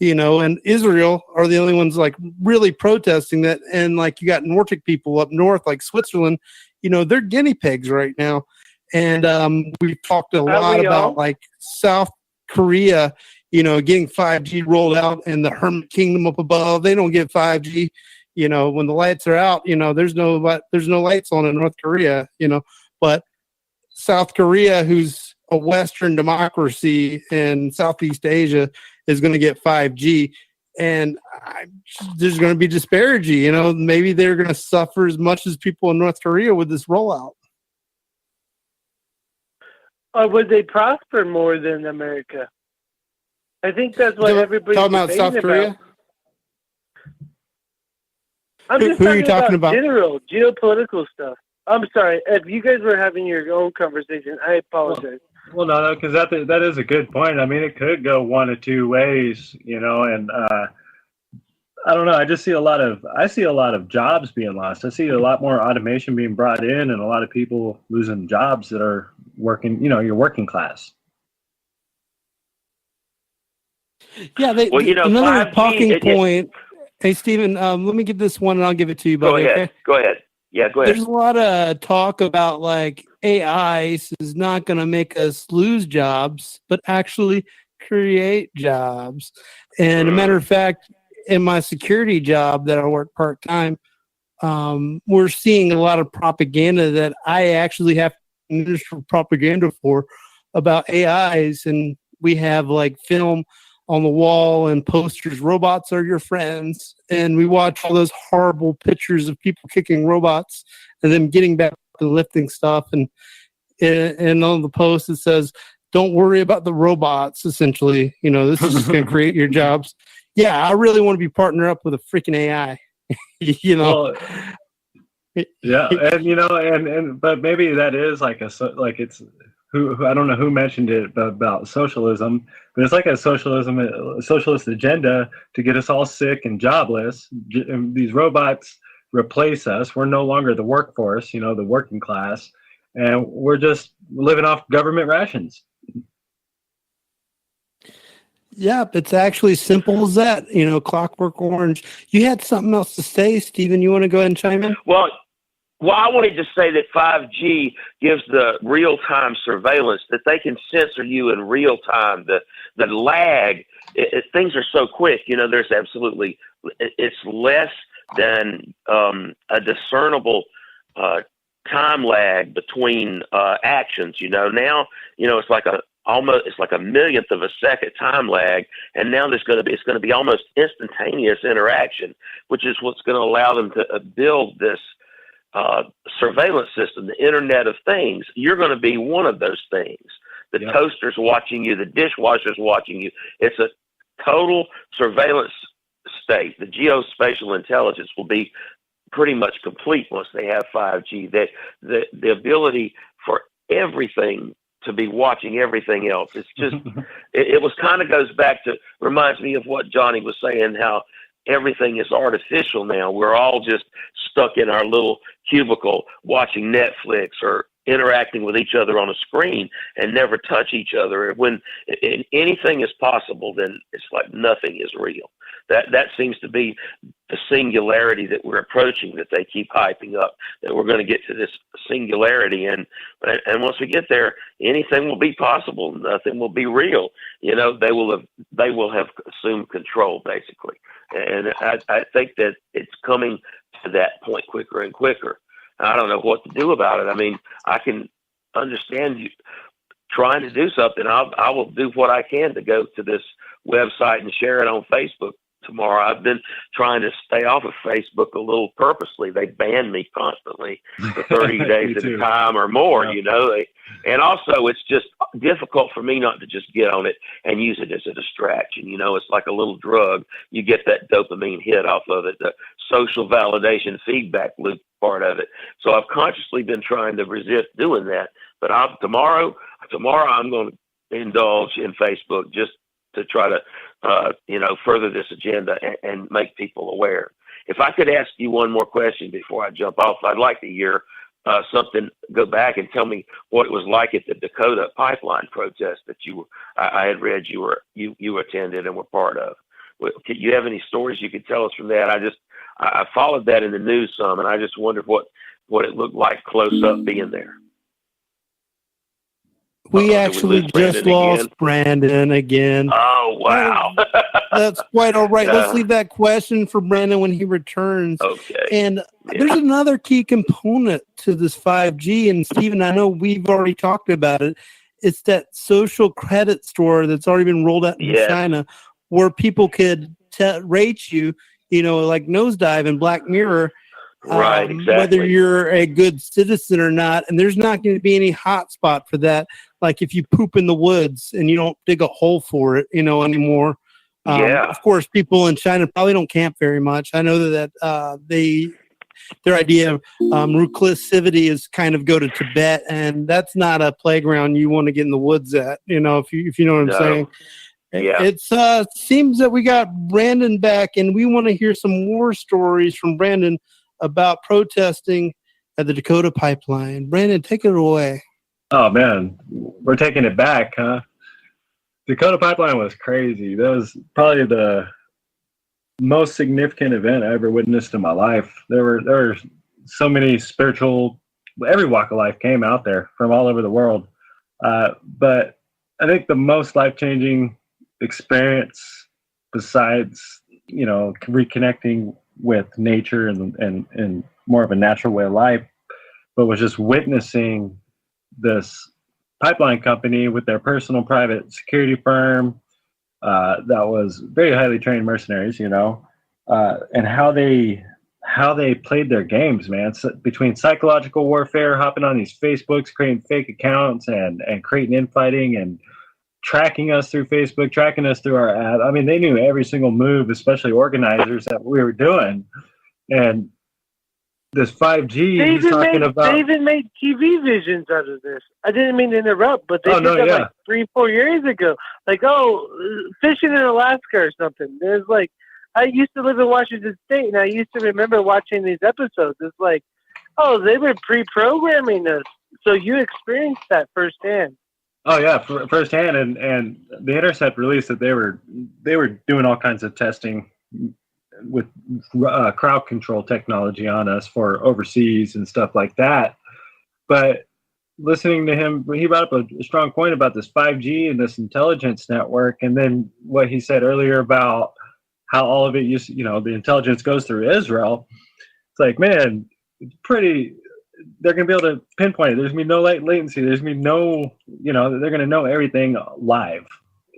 And Israel are the only ones really protesting that. And you got Nordic people up north, like Switzerland, they're guinea pigs right now. And we've talked a lot we about all? like South Korea, getting 5G rolled out, and the hermit kingdom up above, they don't get 5G. When the lights are out, there's no lights on in North Korea, but South Korea, who's a Western democracy in Southeast Asia, is going to get 5G. And there's going to be disparity, maybe they're going to suffer as much as people in North Korea with this rollout. Or would they prosper more than America? I think that's what everybody's talking about debating South Korea. I'm just who are you talking about? General geopolitical stuff. I'm sorry if you guys were having your own conversation. I apologize. Well, no, because that is a good point. I mean, it could go one of two ways, and I don't know. I see a lot of jobs being lost. I see a lot more automation being brought in, and a lot of people losing jobs that are working. Your working class. Yeah, another talking point. Hey, Stephen, let me give this one, and I'll give it to you. Go buddy, ahead. okay? Go ahead. Yeah, go ahead. There's a lot of talk about like AI is not going to make us lose jobs, but actually create jobs. And a matter of fact, in my security job that I work part-time, we're seeing a lot of propaganda that I actually have industry propaganda for about AIs. And we have like film on the wall and posters, robots are your friends. And we watch all those horrible pictures of people kicking robots and then getting back to lifting stuff. And on the post, it says, don't worry about the robots, essentially. This is just going to create your jobs. Yeah, I really want to be partnered up with a freaking AI. Well, yeah, and but maybe that is it's who I don't know who mentioned it about socialism, but it's like a socialist agenda to get us all sick and jobless. These robots replace us. We're no longer the workforce, the working class, and we're just living off government rations. Yeah, it's actually simple as that. Clockwork Orange. You had something else to say, Stephen. You want to go ahead and chime in? Well, I wanted to say that 5G gives the real-time surveillance that they can censor you in real time. The lag, things are so quick. There's absolutely, it's less than a discernible time lag between actions. Now it's like a millionth of a second time lag, and now it's going to be almost instantaneous interaction, which is what's going to allow them to build this surveillance system, the Internet of Things. You're going to be one of those things. The toaster's watching you, the dishwasher's watching you. It's a total surveillance state. The geospatial intelligence will be pretty much complete once they have 5G. The ability for everything to be watching everything else. It's just, it was kind of goes back to, reminds me of what Johnny was saying, how everything is artificial now. We're all just stuck in our little cubicle watching Netflix or interacting with each other on a screen and never touch each other. When anything is possible, then it's like nothing is real. That seems to be the singularity that we're approaching, that they keep hyping up, that we're going to get to this singularity. And once we get there, anything will be possible. Nothing will be real. They will have assumed control, basically. And I think that it's coming to that point quicker and quicker. I don't know what to do about it. I mean, I can understand you trying to do something. I will do what I can to go to this website and share it on Facebook tomorrow. I've been trying to stay off of Facebook a little purposely. They ban me constantly for 30 days at a time or more, and also it's just difficult for me not to just get on it and use it as a distraction. It's like a little drug. You get that dopamine hit off of it, the social validation feedback loop part of it. So I've consciously been trying to resist doing that, but tomorrow I'm going to indulge in Facebook just to try to further this agenda and make people aware. If I could ask you one more question before I jump off, I'd like to hear something. Go back and tell me what it was like at the Dakota Pipeline protest that I had read you attended and were part of. Do you have any stories you could tell us from that? I followed that in the news some, and I just wondered what it looked like close up being there. We actually just lost Brandon again. Oh, wow. That's quite all right. Let's leave that question for Brandon when he returns. Okay. And there's another key component to this 5G. And Stephen, I know we've already talked about it. It's that social credit score that's already been rolled out in China, where people could rate you, like Nosedive and Black Mirror. Right, exactly. Whether you're a good citizen or not, and there's not going to be any hotspot for that. Like if you poop in the woods and you don't dig a hole for it, anymore. Of course, people in China probably don't camp very much. I know that their idea of reclusivity is kind of go to Tibet, and that's not a playground you want to get in the woods at. If you know what I'm saying. Yeah. It seems that we got Brandon back, and we want to hear some more stories from Brandon about protesting at the Dakota Pipeline. Brandon, take it away. Oh, man. We're taking it back, huh? Dakota Pipeline was crazy. That was probably the most significant event I ever witnessed in my life. There were so many spiritual, every walk of life came out there from all over the world. But I think the most life-changing experience, besides, reconnecting with nature and more of a natural way of life, but was just witnessing this pipeline company with their personal private security firm that was very highly trained mercenaries, and how they played their games, man. So between psychological warfare, hopping on these Facebooks, creating fake accounts, and creating infighting, and tracking us through Facebook, tracking us through our app. I mean, they knew every single move, especially organizers, that we were doing. And this 5G, they even made TV visions out of this. I didn't mean to interrupt, but they did that like 3-4 years ago. Like, fishing in Alaska or something. There's like, I used to live in Washington State, and I used to remember watching these episodes. It's like, they were pre-programming us. So you experienced that firsthand. Oh yeah, firsthand, and the Intercept released that they were doing all kinds of testing with crowd control technology on us for overseas and stuff like that. But listening to him, he brought up a strong point about this 5G and this intelligence network, and then what he said earlier about how all of it the intelligence goes through Israel. It's like, man, it's pretty. They're going to be able to pinpoint it. There's going to be no latency. There's going to be no, they're going to know everything live,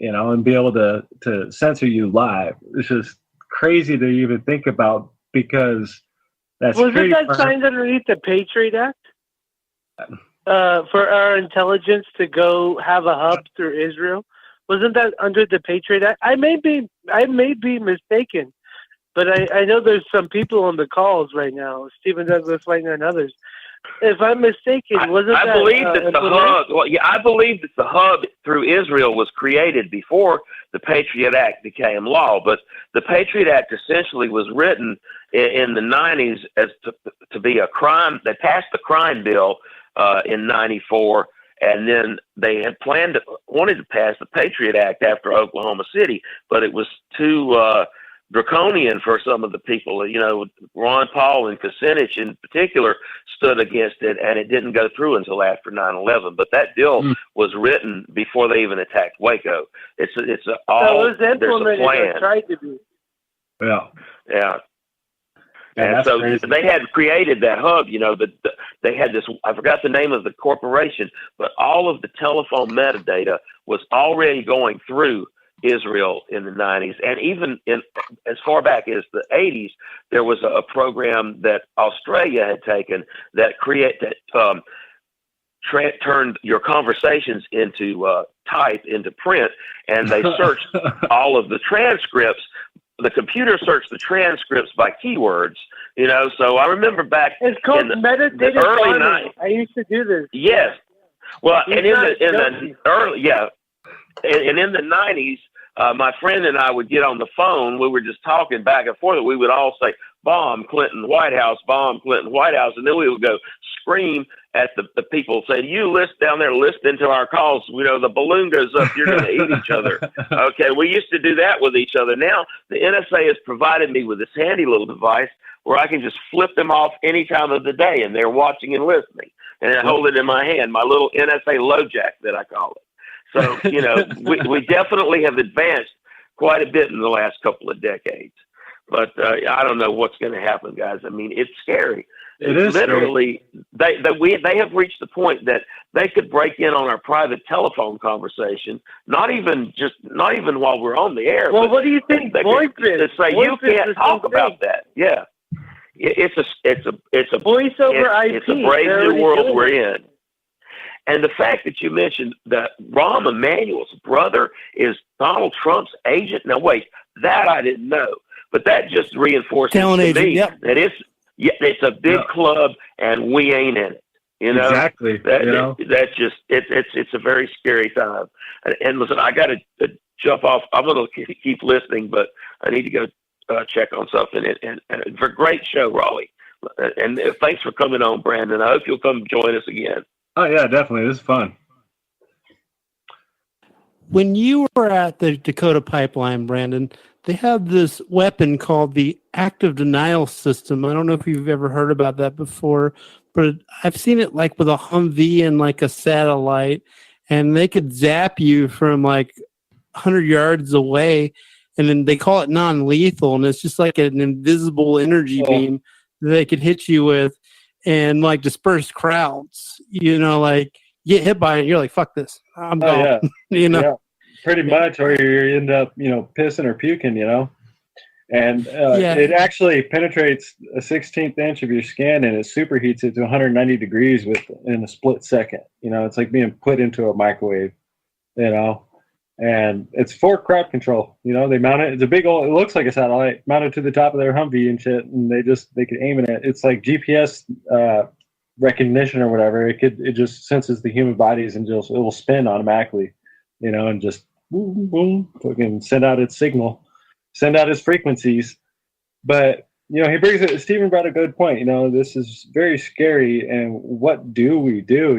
and be able to censor you live. It's just crazy to even think about, because that's wasn't that signed underneath the Patriot Act for our intelligence to go have a hub through Israel? Wasn't that under the Patriot Act? I may be mistaken, but I know there's some people on the calls right now, Stephen Douglas, Whitener, and others. If I'm mistaken, I believe that the hub. Well, yeah, I believe that the hub through Israel was created before the Patriot Act became law. But the Patriot Act essentially was written in the 90s as to be a crime. They passed the crime bill in '94, and then they had wanted to pass the Patriot Act after Oklahoma City, but it was too draconian for some of the people. Ron Paul and Kucinich in particular stood against it, and it didn't go through until after 9/11. But that bill was written before they even attacked Waco. There's a plan. Tried to be. Yeah. And so crazy. They had created that hub, they had this, I forgot the name of the corporation, but all of the telephone metadata was already going through Israel in the 90s. And even as far back as the 80s, there was a program that Australia had taken that turned your conversations into type, into print, and they searched all of the transcripts. The computer searched the transcripts by keywords, so I remember back it's called in the early 90s. I used to do this. Yes. Well, and in the early, and in the 90s, my friend and I would get on the phone. We were just talking back and forth. We would all say, bomb Clinton White House, bomb Clinton White House. And then we would go scream at the people, say, you list down there listening to our calls. The balloon goes up, you're going to eat each other. Okay, we used to do that with each other. Now the NSA has provided me with this handy little device where I can just flip them off any time of the day, and they're watching and listening. and I hold it in my hand, my little NSA LoJack that I call it. So, you know, we definitely have advanced quite a bit in the last couple of decades. But I don't know what's going to happen, guys. I mean, it's scary. It is literally scary. They have reached the point that they could break in on our private telephone conversation. Not even while we're on the air. Well, what do you think? They could say you can't talk about that. Yeah, it's a voice over IP. It's a brave new world we're in. And the fact that you mentioned that Rahm Emanuel's brother is Donald Trump's agent. Now, wait, that I didn't know. But that just reinforces to me that it's a big club and we ain't in it. You know, exactly. That's just it's a very scary time. And listen, I got to jump off. I'm going to keep listening, but I need to go check on something. And for a great show, Rollie. And thanks for coming on, Brandon. I hope you'll come join us again. Oh yeah, definitely. This is fun. When you were at the Dakota Pipeline, Brandon, they have this weapon called the active denial system. I don't know if you've ever heard about that before, but I've seen it like with a Humvee and like a satellite, and they could zap you from like 100 yards away, and then they call it non-lethal, and it's just like an invisible energy beam that they could hit you with and like disperse crowds. You know, like get hit by it, you're like, fuck this, I'm gone. Yeah. You know. Yeah. Pretty much, or you end up, pissing or puking, and it actually penetrates a 16th inch of your skin and it superheats it to 190 degrees in a split second. It's like being put into a microwave, and it's for crowd control. They mount it. It's a big old, it looks like a satellite mounted to the top of their Humvee and shit, and they could aim it at. It's like GPS recognition or whatever. It just senses the human bodies and it will spin automatically, and just boom, boom, fucking send out its signal, send out its frequencies. But, Stephen brought a good point. This is very scary. And what do we do,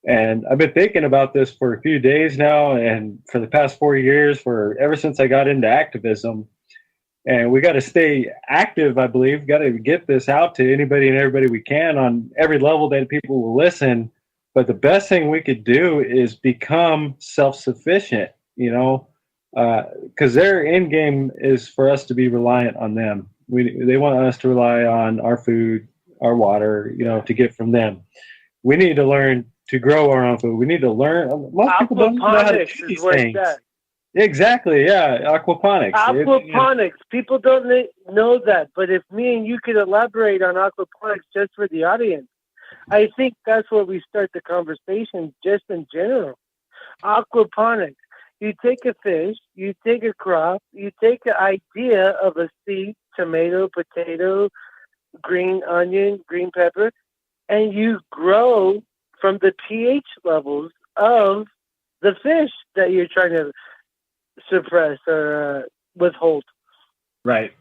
And I've been thinking about this for a few days now. And for the past 4 years, ever since I got into activism. And we got to stay active, I believe. Got to get this out to anybody and everybody we can on every level that people will listen. But the best thing we could do is become self-sufficient, because their end game is for us to be reliant on them. They want us to rely on our food, our water, to get from them. We need to learn to grow our own food. We need to learn. Most people don't know how to do these things. Exactly, yeah, aquaponics. Aquaponics. People don't know that, but if me and you could elaborate on aquaponics just for the audience, I think that's where we start the conversation just in general. Aquaponics. You take a fish, you take a crop, you take the idea of a seed, tomato, potato, green onion, green pepper, and you grow from the pH levels of the fish that you're trying to suppress or withhold. Right.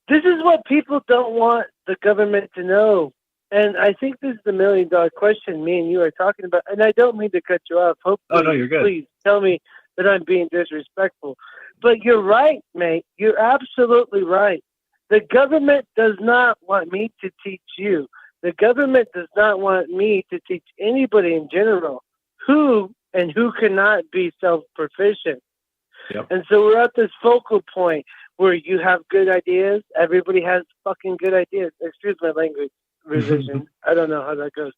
This is what people don't want the government to know. And I think this is the $1 million question me and you are talking about. And I don't mean to cut you off. Hopefully, no, you're good. Please tell me that I'm being disrespectful. But you're right, mate. You're absolutely right. The government does not want me to teach you. The government does not want me to teach anybody in general who cannot be self-proficient. Yep. And so we're at this focal point where you have good ideas. Everybody has fucking good ideas. Excuse my language revision. I don't know how that goes.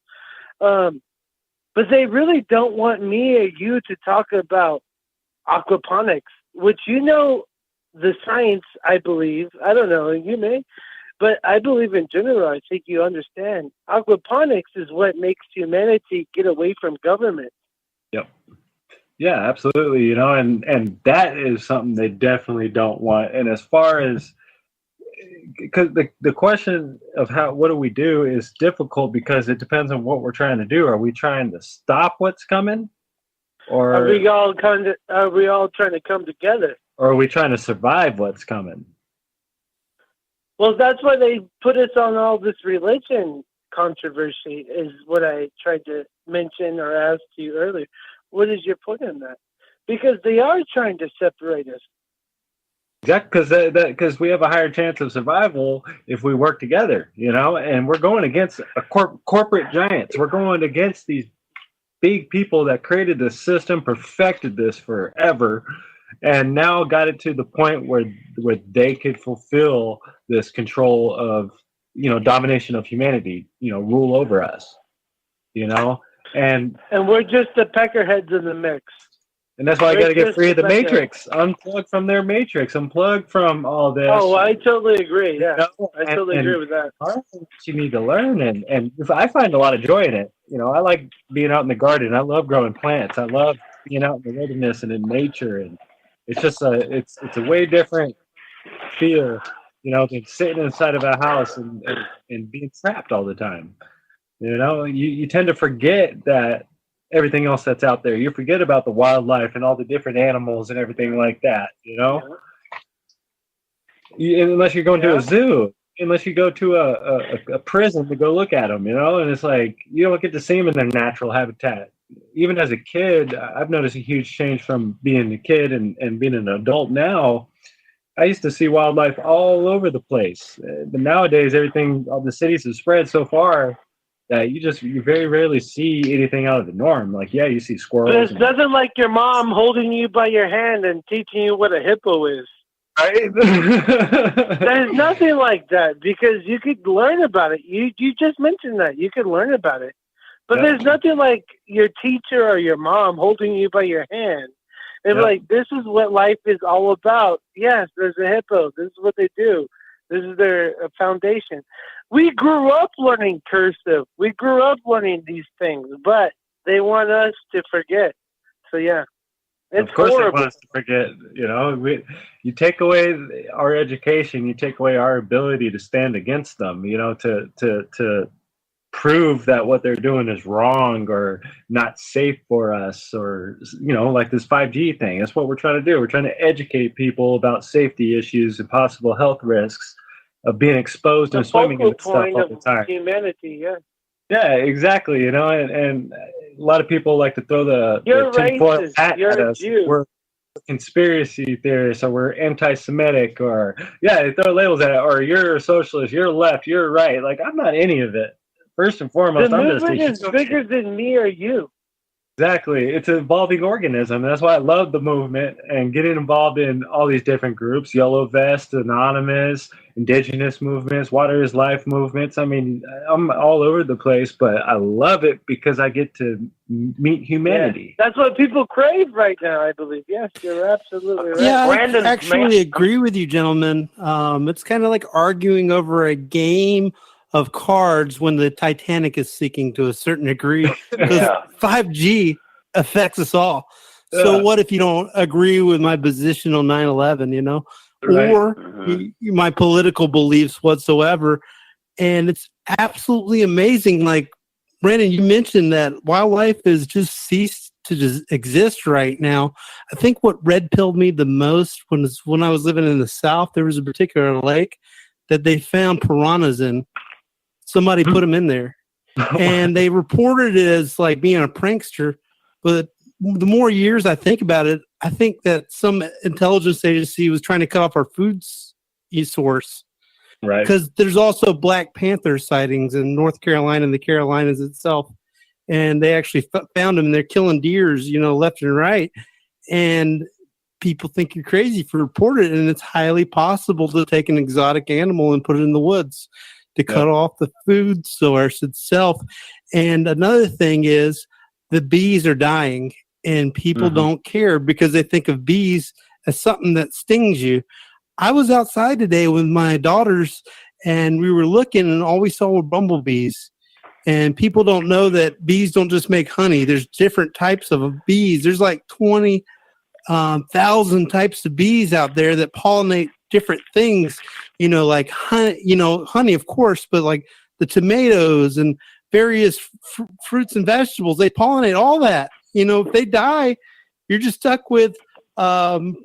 But they really don't want me or you to talk about aquaponics, which the science, I believe. I don't know, you may. But I believe in general, I think you understand. Aquaponics is what makes humanity get away from government. Yep. Yeah, absolutely. And that is something they definitely don't want. And as far as, because the question of what do we do is difficult because it depends on what we're trying to do. Are we trying to stop what's coming, or are we all trying to come together, or are we trying to survive what's coming? Well, that's why they put us on all this religion controversy. Is what I tried to mention or ask you earlier. What is your point on that? Because they are trying to separate us. Exactly, because we have a higher chance of survival if we work together, and we're going against a corporate giants. We're going against these big people that created this system, perfected this forever, and now got it to the point where they could fulfill this control of, domination of humanity, rule over us, and we're just the peckerheads in the mix. And that's why I got to get free of the Matrix. Unplug from their Matrix. Unplug from all this. Oh, I totally agree. Yeah, I totally agree with that. You need to learn, and I find a lot of joy in it. I like being out in the garden. I love growing plants. I love being out in the wilderness and in nature. And it's just it's a way different feel, than sitting inside of a house and being trapped all the time. You tend to forget that everything else that's out there. You forget about the wildlife and all the different animals and everything like that, unless you're going to a zoo, unless you go to a prison to go look at them, and it's like you don't get to see them in their natural habitat. Even as a kid, I've noticed a huge change from being a kid and being an adult now. I used to see wildlife all over the place, but nowadays all the cities have spread so far that you very rarely see anything out of the norm. Like, yeah, you see squirrels. But it's nothing like your mom holding you by your hand and teaching you what a hippo is. Right? There's nothing like that because you could learn about it. You just mentioned that. You could learn about it. But there's nothing like your teacher or your mom holding you by your hand. And like, this is what life is all about. Yes, there's a hippo. This is what they do. This is their foundation. We grew up learning cursive. We grew up learning these things, but they want us to forget. So yeah, it's of course horrible. They want us to forget. You take away our education, you take away our ability to stand against them. To prove that what they're doing is wrong or not safe for us, or like this 5G thing. That's what we're trying to do. We're trying to educate people about safety issues and possible health risks of being exposed and swimming in stuff all the time. Humanity, yeah. Yeah, exactly. And a lot of people like to throw the tinfoil hat at us. We're conspiracy theorists, or we're anti-Semitic, or they throw labels at it, or you're a socialist, you're left, you're right. Like, I'm not any of it. First and foremost, the movement is bigger than me or you. Exactly. It's an evolving organism. That's why I love the movement and getting involved in all these different groups, Yellow Vest, Anonymous, indigenous movements, Water is Life movements. I mean, I'm all over the place, but I love it because I get to meet humanity. Yeah, that's what people crave right now, I believe. Yes, you're absolutely right. Yeah, I actually agree with you, gentlemen. It's kind of like arguing over a game of cards when the Titanic is sinking to a certain degree, because 5G affects us all. So what if you don't agree with my position on 9/11, Right. or my political beliefs whatsoever? And it's absolutely amazing. Like, Brandon, you mentioned that wildlife has just ceased to just exist right now. I think what red-pilled me the most when I was living in the South, there was a particular lake that they found piranhas in. Somebody put them in there, and they reported it as like being a prankster. But the more years I think about it, I think that some intelligence agency was trying to cut off our food source. Right. Because there's also Black Panther sightings in North Carolina and the Carolinas itself. And they actually found them, and they're killing deers, left and right. And people think you're crazy for reporting it. And it's highly possible to take an exotic animal and put it in the woods to cut off the food source itself. And another thing is the bees are dying, and people don't care because they think of bees as something that stings you. I was outside today with my daughters, and we were looking, and all we saw were bumblebees. And people don't know that bees don't just make honey. There's different types of bees. There's like 20,000 types of bees out there that pollinate different things, like honey, of course, but like the tomatoes and various fruits and vegetables, they pollinate all that. If they die, you're just stuck with like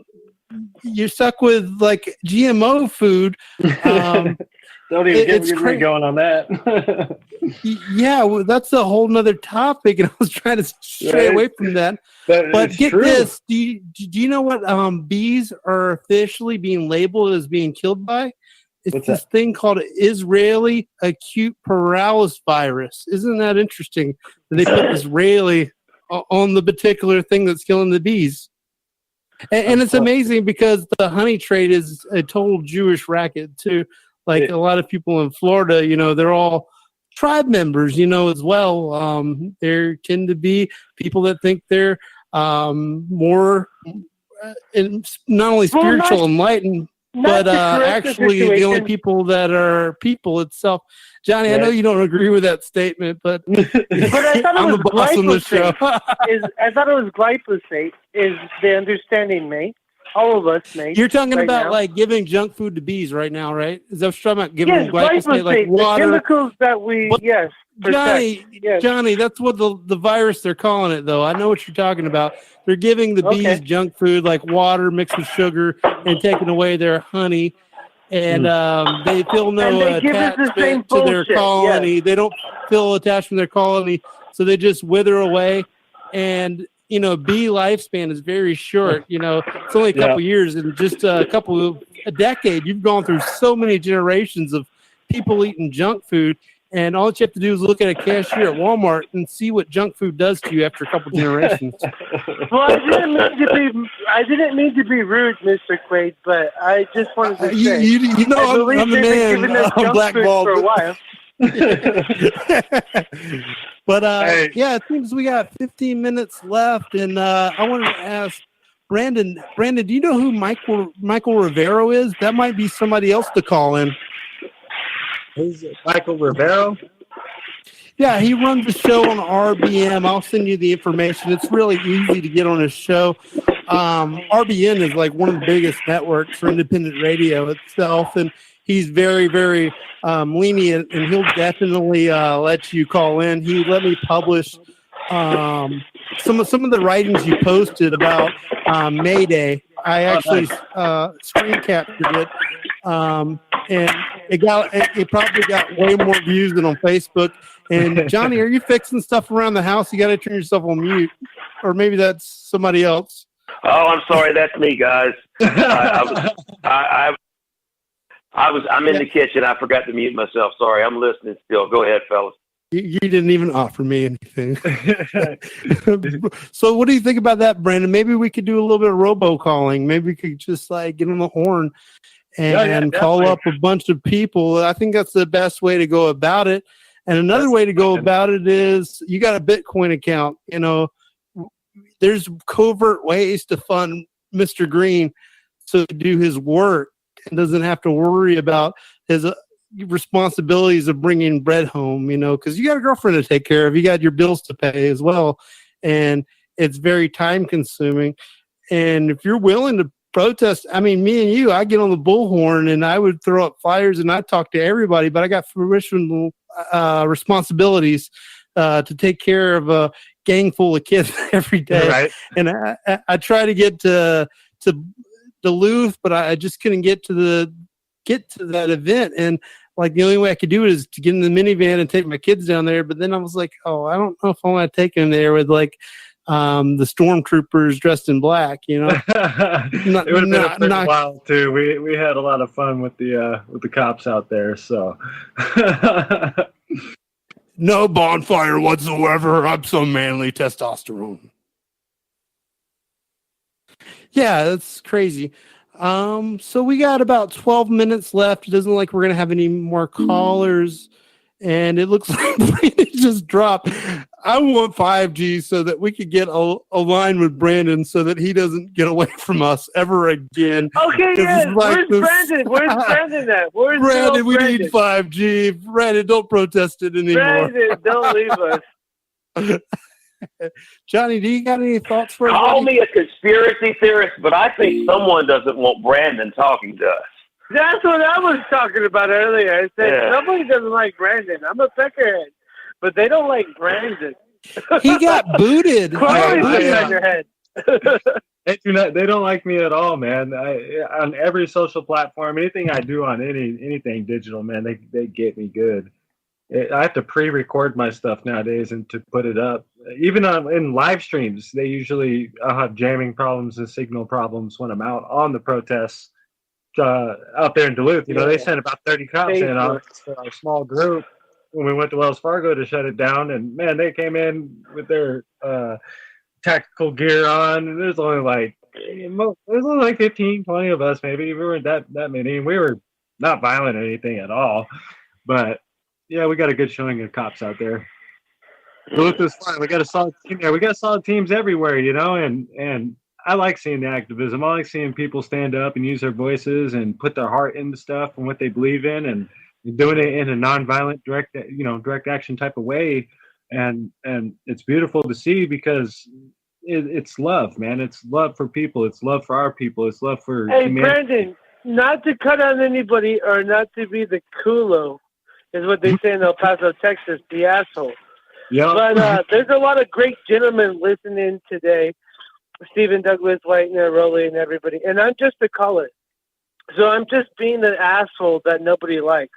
GMO food. Don't even get me going on that. Yeah, well, that's a whole nother topic, and I was trying to stray away from that. But get true. this: do you know what bees are officially being labeled as being killed by? It's What's this that? thing called Israeli acute paralysis virus. Isn't that interesting? They put Israeli on the particular thing that's killing the bees. And it's amazing because the honey trade is a total Jewish racket too. Like a lot of people in Florida, they're all tribe members, as well. There tend to be people that think they're more not only spiritual, enlightened, but actually the only people that are people itself. Johnny, I know you don't agree with that statement, but I thought I'm it was the boss on this show. I thought it was glyphosate is the understanding, mate. All of us, mate. You're talking right about now. like giving junk food to bees right now, right? Is that what you're talking about? Giving them Yes, glyphosate, like water? the chemicals that we, Johnny, that's what the virus they're calling it, though. I know what you're talking about. They're giving the bees junk food like water mixed with sugar and taking away their honey. And they feel no attachment to their colony. Yes. They don't feel attachment to their colony, so they just wither away. And bee lifespan is very short. It's only a couple years, and just a decade. You've gone through so many generations of people eating junk food, and all that you have to do is look at a cashier at Walmart and see what junk food does to you after a couple generations. Well, I didn't mean to be rude, Mr. Quaid, but I just wanted to say, I'm the man. I'm Blackballed for a while. But it seems we got 15 minutes left, and I wanted to ask Brandon. Brandon, do you know who Michael Rivero is? That might be somebody else to call in. Who's Michael Rivero? Yeah, he runs a show on RBM. I'll send you the information. It's really easy to get on his show. RBN is like one of the biggest networks for independent radio itself, and he's very, very lenient, and he'll definitely let you call in. He let me publish some of the writings you posted about May Day. I actually screen captured it, and it probably got way more views than on Facebook. And Johnny, are you fixing stuff around the house? You got to turn yourself on mute, or maybe that's somebody else. Oh, I'm sorry, that's me, guys. I'm in the kitchen. I forgot to mute myself. Sorry, I'm listening still. Go ahead, fellas. You didn't even offer me anything. So what do you think about that, Brandon? Maybe we could do a little bit of robocalling. Maybe we could just like get on the horn and call up a bunch of people. I think that's the best way to go about it. And another way to go about it is you got a Bitcoin account. There's covert ways to fund Mr. Green to do his work and doesn't have to worry about his responsibilities of bringing bread home, because you got a girlfriend to take care of. You got your bills to pay as well. And it's very time consuming. And if you're willing to protest, me and you, I get on the bullhorn and I would throw up flyers and I talk to everybody, but I got fruition responsibilities to take care of a gang full of kids every day. Right. And I try to get to Duluth, but I just couldn't get to that event. And like the only way I could do it is to get in the minivan and take my kids down there. But then I was like, I don't know if I want to take them there with like the stormtroopers dressed in black, It would have been a pretty wild too. We had a lot of fun with the cops out there. So no bonfire whatsoever. I'm so manly, testosterone. Yeah, that's crazy. So we got about 12 minutes left. It doesn't look like we're going to have any more callers. And it looks like Brandon just dropped. I want 5G so that we could get a line with Brandon so that he doesn't get away from us ever again. Okay, yes. Where's Brandon? Where's Brandon at? Where's Brandon, we need 5G. Brandon, don't protest it anymore. Brandon, don't leave us. Johnny, do you got any thoughts for us? Call me a conspiracy theorist, but I think someone doesn't want Brandon talking to us. That's what I was talking about earlier. I said somebody doesn't like Brandon. I'm a peckerhead, but they don't like Brandon. He got booted. They do not. They don't like me at all, man. On every social platform, anything I do on anything digital, man, they get me good. I have to pre-record my stuff nowadays and to put it up. Even in live streams, I'll have jamming problems and signal problems when I'm out on the protests out there in Duluth. They sent about 30 cops in on our small group when we went to Wells Fargo to shut it down, and man, they came in with their tactical gear on, and there's only like 15, 20 of us, maybe. We weren't that many, and we were not violent or anything at all. But yeah, we got a good showing of cops out there. Duluth is fine. We got a solid team there. We got solid teams everywhere, and I like seeing the activism. I like seeing people stand up and use their voices and put their heart into stuff and what they believe in, and doing it in a nonviolent, direct action type of way. And it's beautiful to see because it's love, man. It's love for people. It's love for our people. It's love for humanity. Brandon, not to cut on anybody or not to be the culo, is what they say in El Paso, Texas, the asshole. Yeah. But there's a lot of great gentlemen listening today. Stephen, Douglas, Whitener, Rollie, and everybody. And I'm just a caller. So I'm just being an asshole that nobody likes.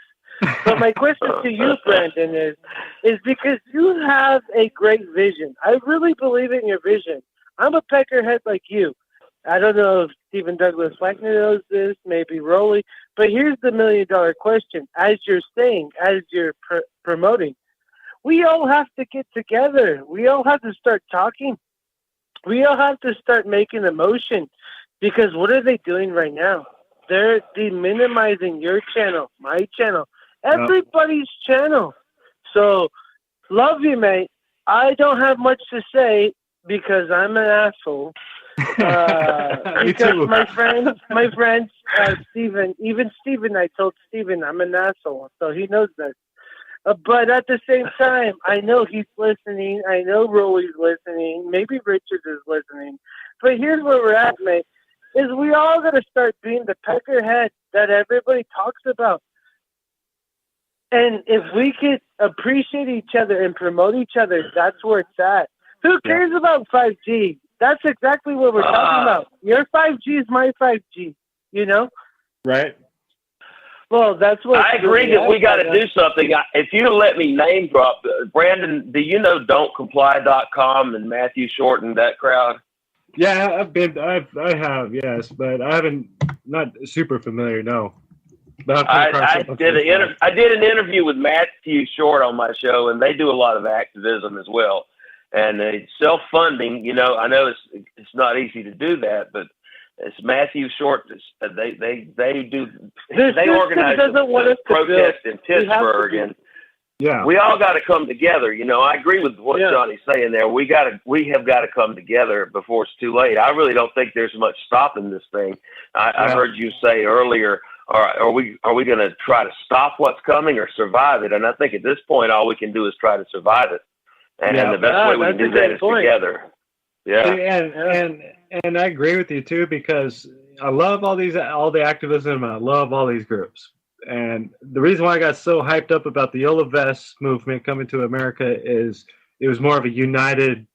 So my question to you, Brandon, is because you have a great vision. I really believe in your vision. I'm a peckerhead like you. I don't know if Stephen Douglas Whitener knows this, maybe Rollie, but here's the $1 million question. As you're saying, as you're promoting, we all have to get together. We all have to start talking. We all have to start making a motion, because what are they doing right now? They're deminimizing your channel, my channel, everybody's channel. So, love you, mate. I don't have much to say because I'm an asshole. Because my friends, Steven, even Steven, I told Steven I'm an asshole, so he knows that. But at the same time, I know he's listening. I know Rollie's listening. Maybe Richard is listening. But here's where we're at, mate, is we all got to start being the peckerhead that everybody talks about. And if we could appreciate each other and promote each other, that's where it's at. Who cares about 5G? That's exactly what we're talking about. Your 5G is my 5G, Right. Well, that's what I agree that we got to do something. If you let me name drop, Brandon, do you know Don'tComply.com and Matthew Short and that crowd? Yeah, I have, yes, but I haven't, not super familiar, no. But I did an interview with Matthew Short on my show, and they do a lot of activism as well. And it's self-funding, I know it's not easy to do that, but it's Matthew Short. They organize a protest in Pittsburgh, and we all got to come together. I agree with what Johnny's saying there. We have got to come together before it's too late. I really don't think there's much stopping this thing. I heard you say earlier, are we going to try to stop what's coming or survive it? And I think at this point, all we can do is try to survive it. And the best way we can do that is together. Yeah. And I agree with you too, because I love all the activism, and I love all these groups. And the reason why I got so hyped up about the Yellow Vest movement coming to America is it was more of a united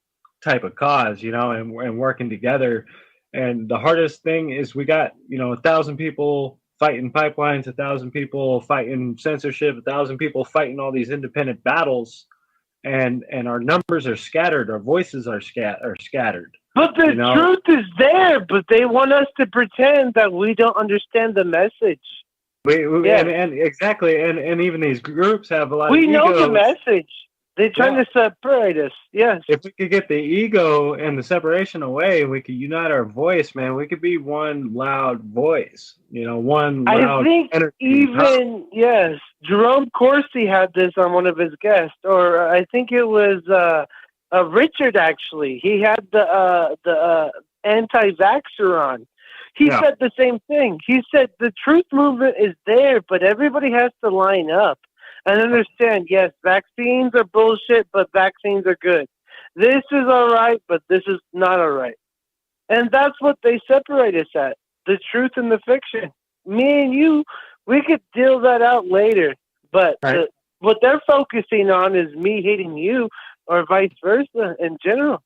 type of cause, and working together. And the hardest thing is we got, 1,000 people fighting pipelines, 1,000 people fighting censorship, 1,000 people fighting all these independent battles. And our numbers are scattered. Our voices are scattered. But the truth is there, but they want us to pretend that we don't understand the message. And exactly, and even these groups have a lot of egos. We know the message. They're trying to separate us, yes. If we could get the ego and the separation away, we could unite our voice, man. We could be one loud voice, one loud energy. Yes, Jerome Corsi had this on one of his guests, or I think it was Richard, actually. He had the anti-vaxxer on. He said the same thing. He said the truth movement is there, but everybody has to line up and understand, yes, vaccines are bullshit, but vaccines are good. This is all right, but this is not all right. And that's what they separate us at, the truth and the fiction. Me and you, we could deal that out later, but what they're focusing on is me hating you or vice versa in general.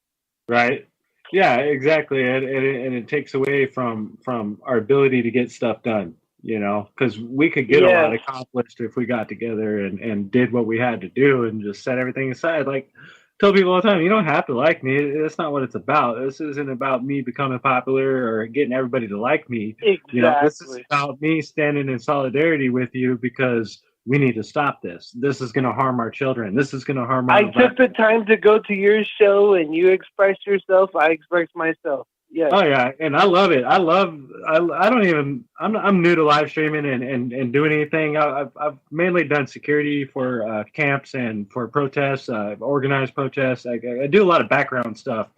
Right. Yeah, exactly, and it takes away from our ability to get stuff done. You know, because we could get a lot Yes. accomplished if we got together and did what we had to do and just set everything aside. Like, tell people all the time, you don't have to like me. That's not what it's about. This isn't about me becoming popular or getting everybody to like me. Exactly. You know, this is about me standing in solidarity with you because we need to stop this. This is going to harm our children. This is going to harm our. I took the time to go to your show, and you expressed yourself. I expressed myself. Yes. Oh yeah, and I love it. I don't even. I'm new to live streaming and doing anything. I've mainly done security for camps and for protests, organized protests. I do a lot of background stuff.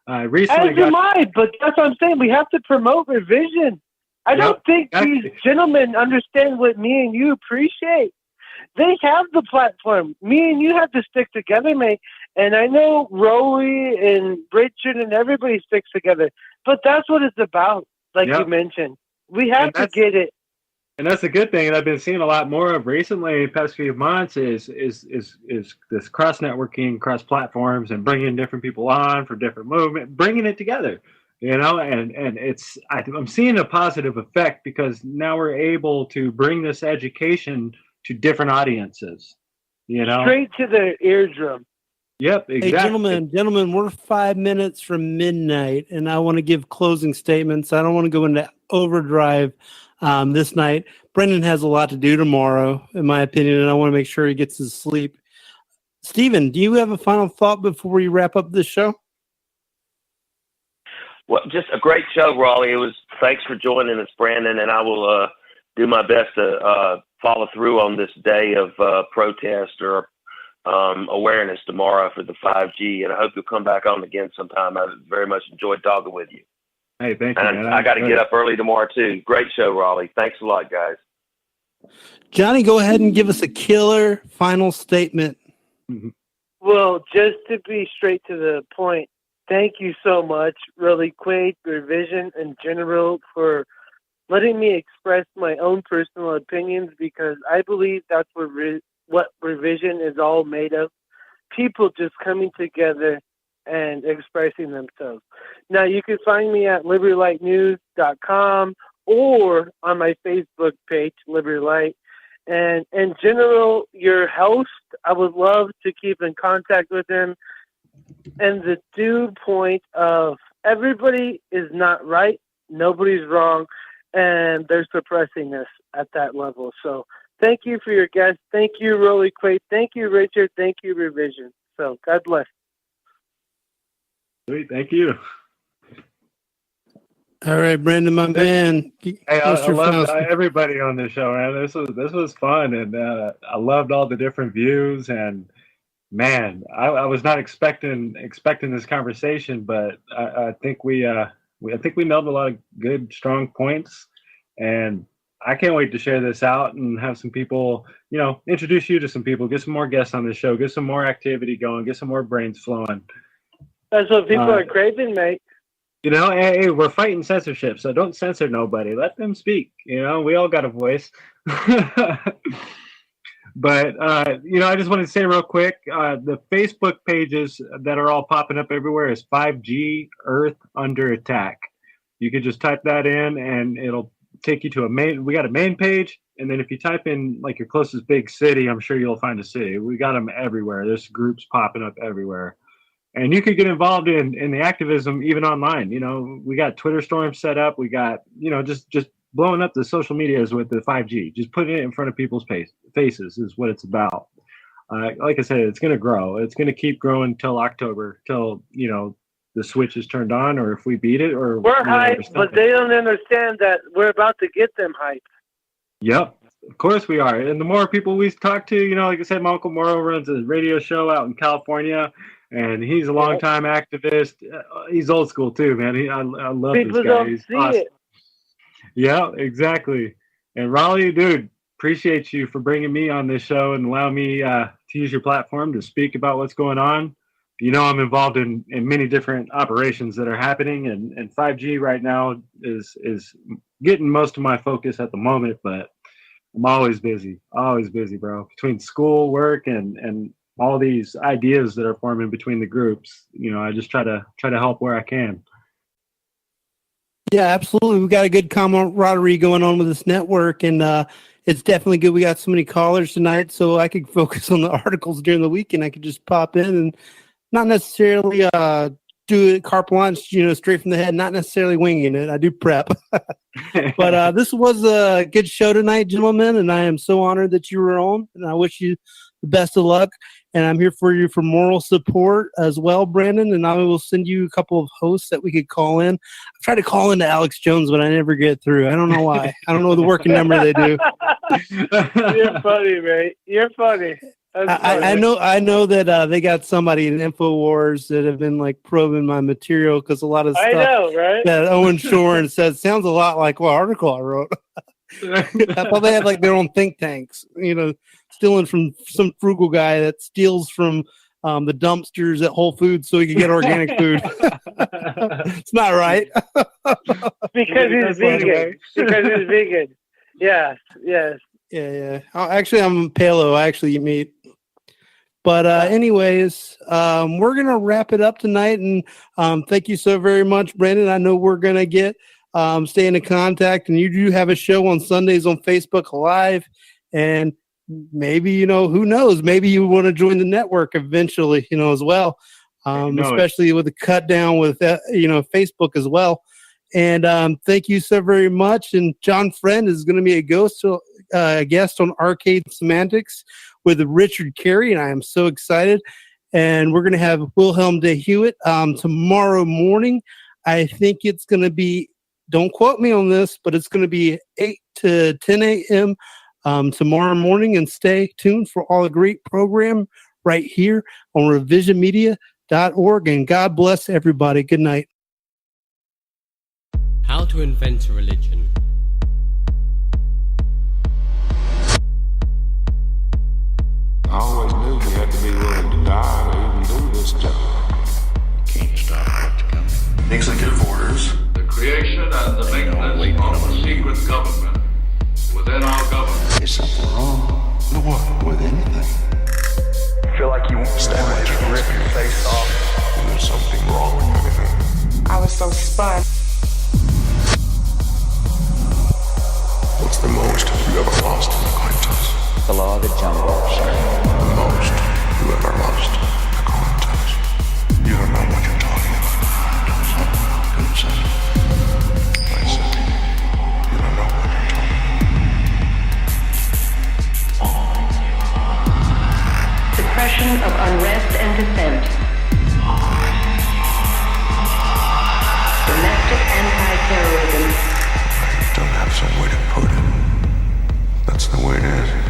Recently, As am I, but that's what I'm saying. We have to promote revision. I don't think these gentlemen understand what me and you appreciate. They have the platform. Me and you have to stick together, mate. And I know Rollie and Richard and everybody sticks together. But that's what it's about, like you mentioned. We have to get it. And that's a good thing. And I've been seeing a lot more of recently, the past few months, is this cross networking, cross platforms, and bringing different people on for different movement, bringing it together. You know, and I'm seeing a positive effect because now we're able to bring this education to different audiences. You know, straight to their eardrum. Yep, exactly. Hey, gentlemen, we're 5 minutes from midnight, and I want to give closing statements. I don't want to go into overdrive this night. Brendan has a lot to do tomorrow, in my opinion, and I want to make sure he gets his sleep. Steven, do you have a final thought before we wrap up this show? Well, just a great show, Rollie. Thanks for joining us, Brandon, and I will do my best to follow through on this day of protest or awareness tomorrow for the 5G, and I hope you'll come back on again sometime. I very much enjoyed talking with you. Hey, thank you, and man. I got to get up early tomorrow too. Great show, Rollie. Thanks a lot, guys. Johnny, go ahead and give us a killer final statement. Well, just to be straight to the point, thank you so much, Rollie Quaid, Revision, in general, for letting me express my own personal opinions, because I believe that's what Revision is all made of. People just coming together and expressing themselves. Now, you can find me at libertylightnews.com or on my Facebook page, Liberty Light. And in general, your host, I would love to keep in contact with him. And the due point of everybody is not right, nobody's wrong, and they're suppressing us at that level. So thank you for your guest. Thank you, Rollie Quaid. Thank you, Richard. Thank you, Revision. So God bless. Sweet. Thank you. All right, Brandon, my man. Hey, I love everybody on this show, man. This was fun, and I loved all the different views. And man, I was not expecting this conversation, but I think we nailed a lot of good, strong points, and I can't wait to share this out and have some people, introduce you to some people, get some more guests on the show, get some more activity going, get some more brains flowing. That's what people are craving, mate. Hey, we're fighting censorship, so don't censor nobody. Let them speak. We all got a voice. But, I just wanted to say real quick, the Facebook pages that are all popping up everywhere is 5G Earth Under Attack. You could just type that in and it'll take you to we got a main page. And then if you type in like your closest big city, I'm sure you'll find a city. We got them everywhere. There's groups popping up everywhere. And you could get involved in the activism even online. We got Twitter storms set up. We got, just blowing up the social medias with the 5G. Just putting it in front of people's faces is what it's about. Like I said, it's going to grow. It's going to keep growing till October, till, the switch is turned on, or if we beat it, or we're hyped, but they don't understand that we're about to get them hyped. Yep. Of course we are. And the more people we talk to, like I said, my Uncle Morrow runs a radio show out in California. And he's a longtime activist. He's old school too, man. I love people this guy. Don't he's see awesome. it. Yeah, exactly. And Rollie, dude, appreciate you for bringing me on this show and allow me to use your platform to speak about what's going on. I'm involved in many different operations that are happening, and 5G right now is getting most of my focus at the moment. But I'm always busy, bro. Between school, work, and all these ideas that are forming between the groups. I just try to help where I can. Yeah, absolutely. We got a good camaraderie going on with this network, and it's definitely good. We got so many callers tonight, so I could focus on the articles during the week, and I could just pop in and not necessarily do it carp launch, straight from the head, not necessarily winging it. I do prep. But this was a good show tonight, gentlemen, and I am so honored that you were on, and I wish you the best of luck. And I'm here for you for moral support as well, Brandon, and I will send you a couple of hosts that we could call in. I've tried to call into Alex Jones, but I never get through. I don't know why. I don't know the working number they do. You're funny, mate. You're funny. I know that they got somebody in InfoWars that have been like probing my material because a lot of stuff right? that Owen Shorn says sounds a lot like what article I wrote. I thought they had like their own think tanks, stealing from some frugal guy that steals from the dumpsters at Whole Foods so he can get organic food. It's not right. Because he's vegan. Because he's vegan. Yes. Yeah. Actually, I'm paleo. I actually eat meat. But anyways, we're going to wrap it up tonight. And thank you so very much, Brandon. I know we're going to stay in contact. And you do have a show on Sundays on Facebook Live. And maybe, who knows? Maybe you want to join the network eventually, as well. Especially with the cut down with, Facebook as well. And thank you so very much. And John Friend is going to be a guest on Arcade Semantics with Richard Carey, and I am so excited. And we're going to have Wilhelm de Hewitt tomorrow morning. I think it's going to be, don't quote me on this, but it's going to be 8 to 10 a.m. Tomorrow morning. And stay tuned for all the great program right here on revisionmedia.org. And God bless everybody. Good night. How to invent a religion. I always knew you had to be willing to die to even do this job. Can't stop what's coming. Executive orders. The creation and the maintenance of a secret government within our government. Is something wrong? What? With anything? I feel like you Stand to rip your face off. There's something wrong with anything. I was so spun. What's the most you ever lost in a coin toss? The law of the jungle, sir. The most you ever lost in a coin toss? You don't know what you're talking about. Good son. I said, you don't know what you're talking about. Suppression of unrest and dissent. Domestic anti-terrorism. I don't have some way to put it. That's the way it is.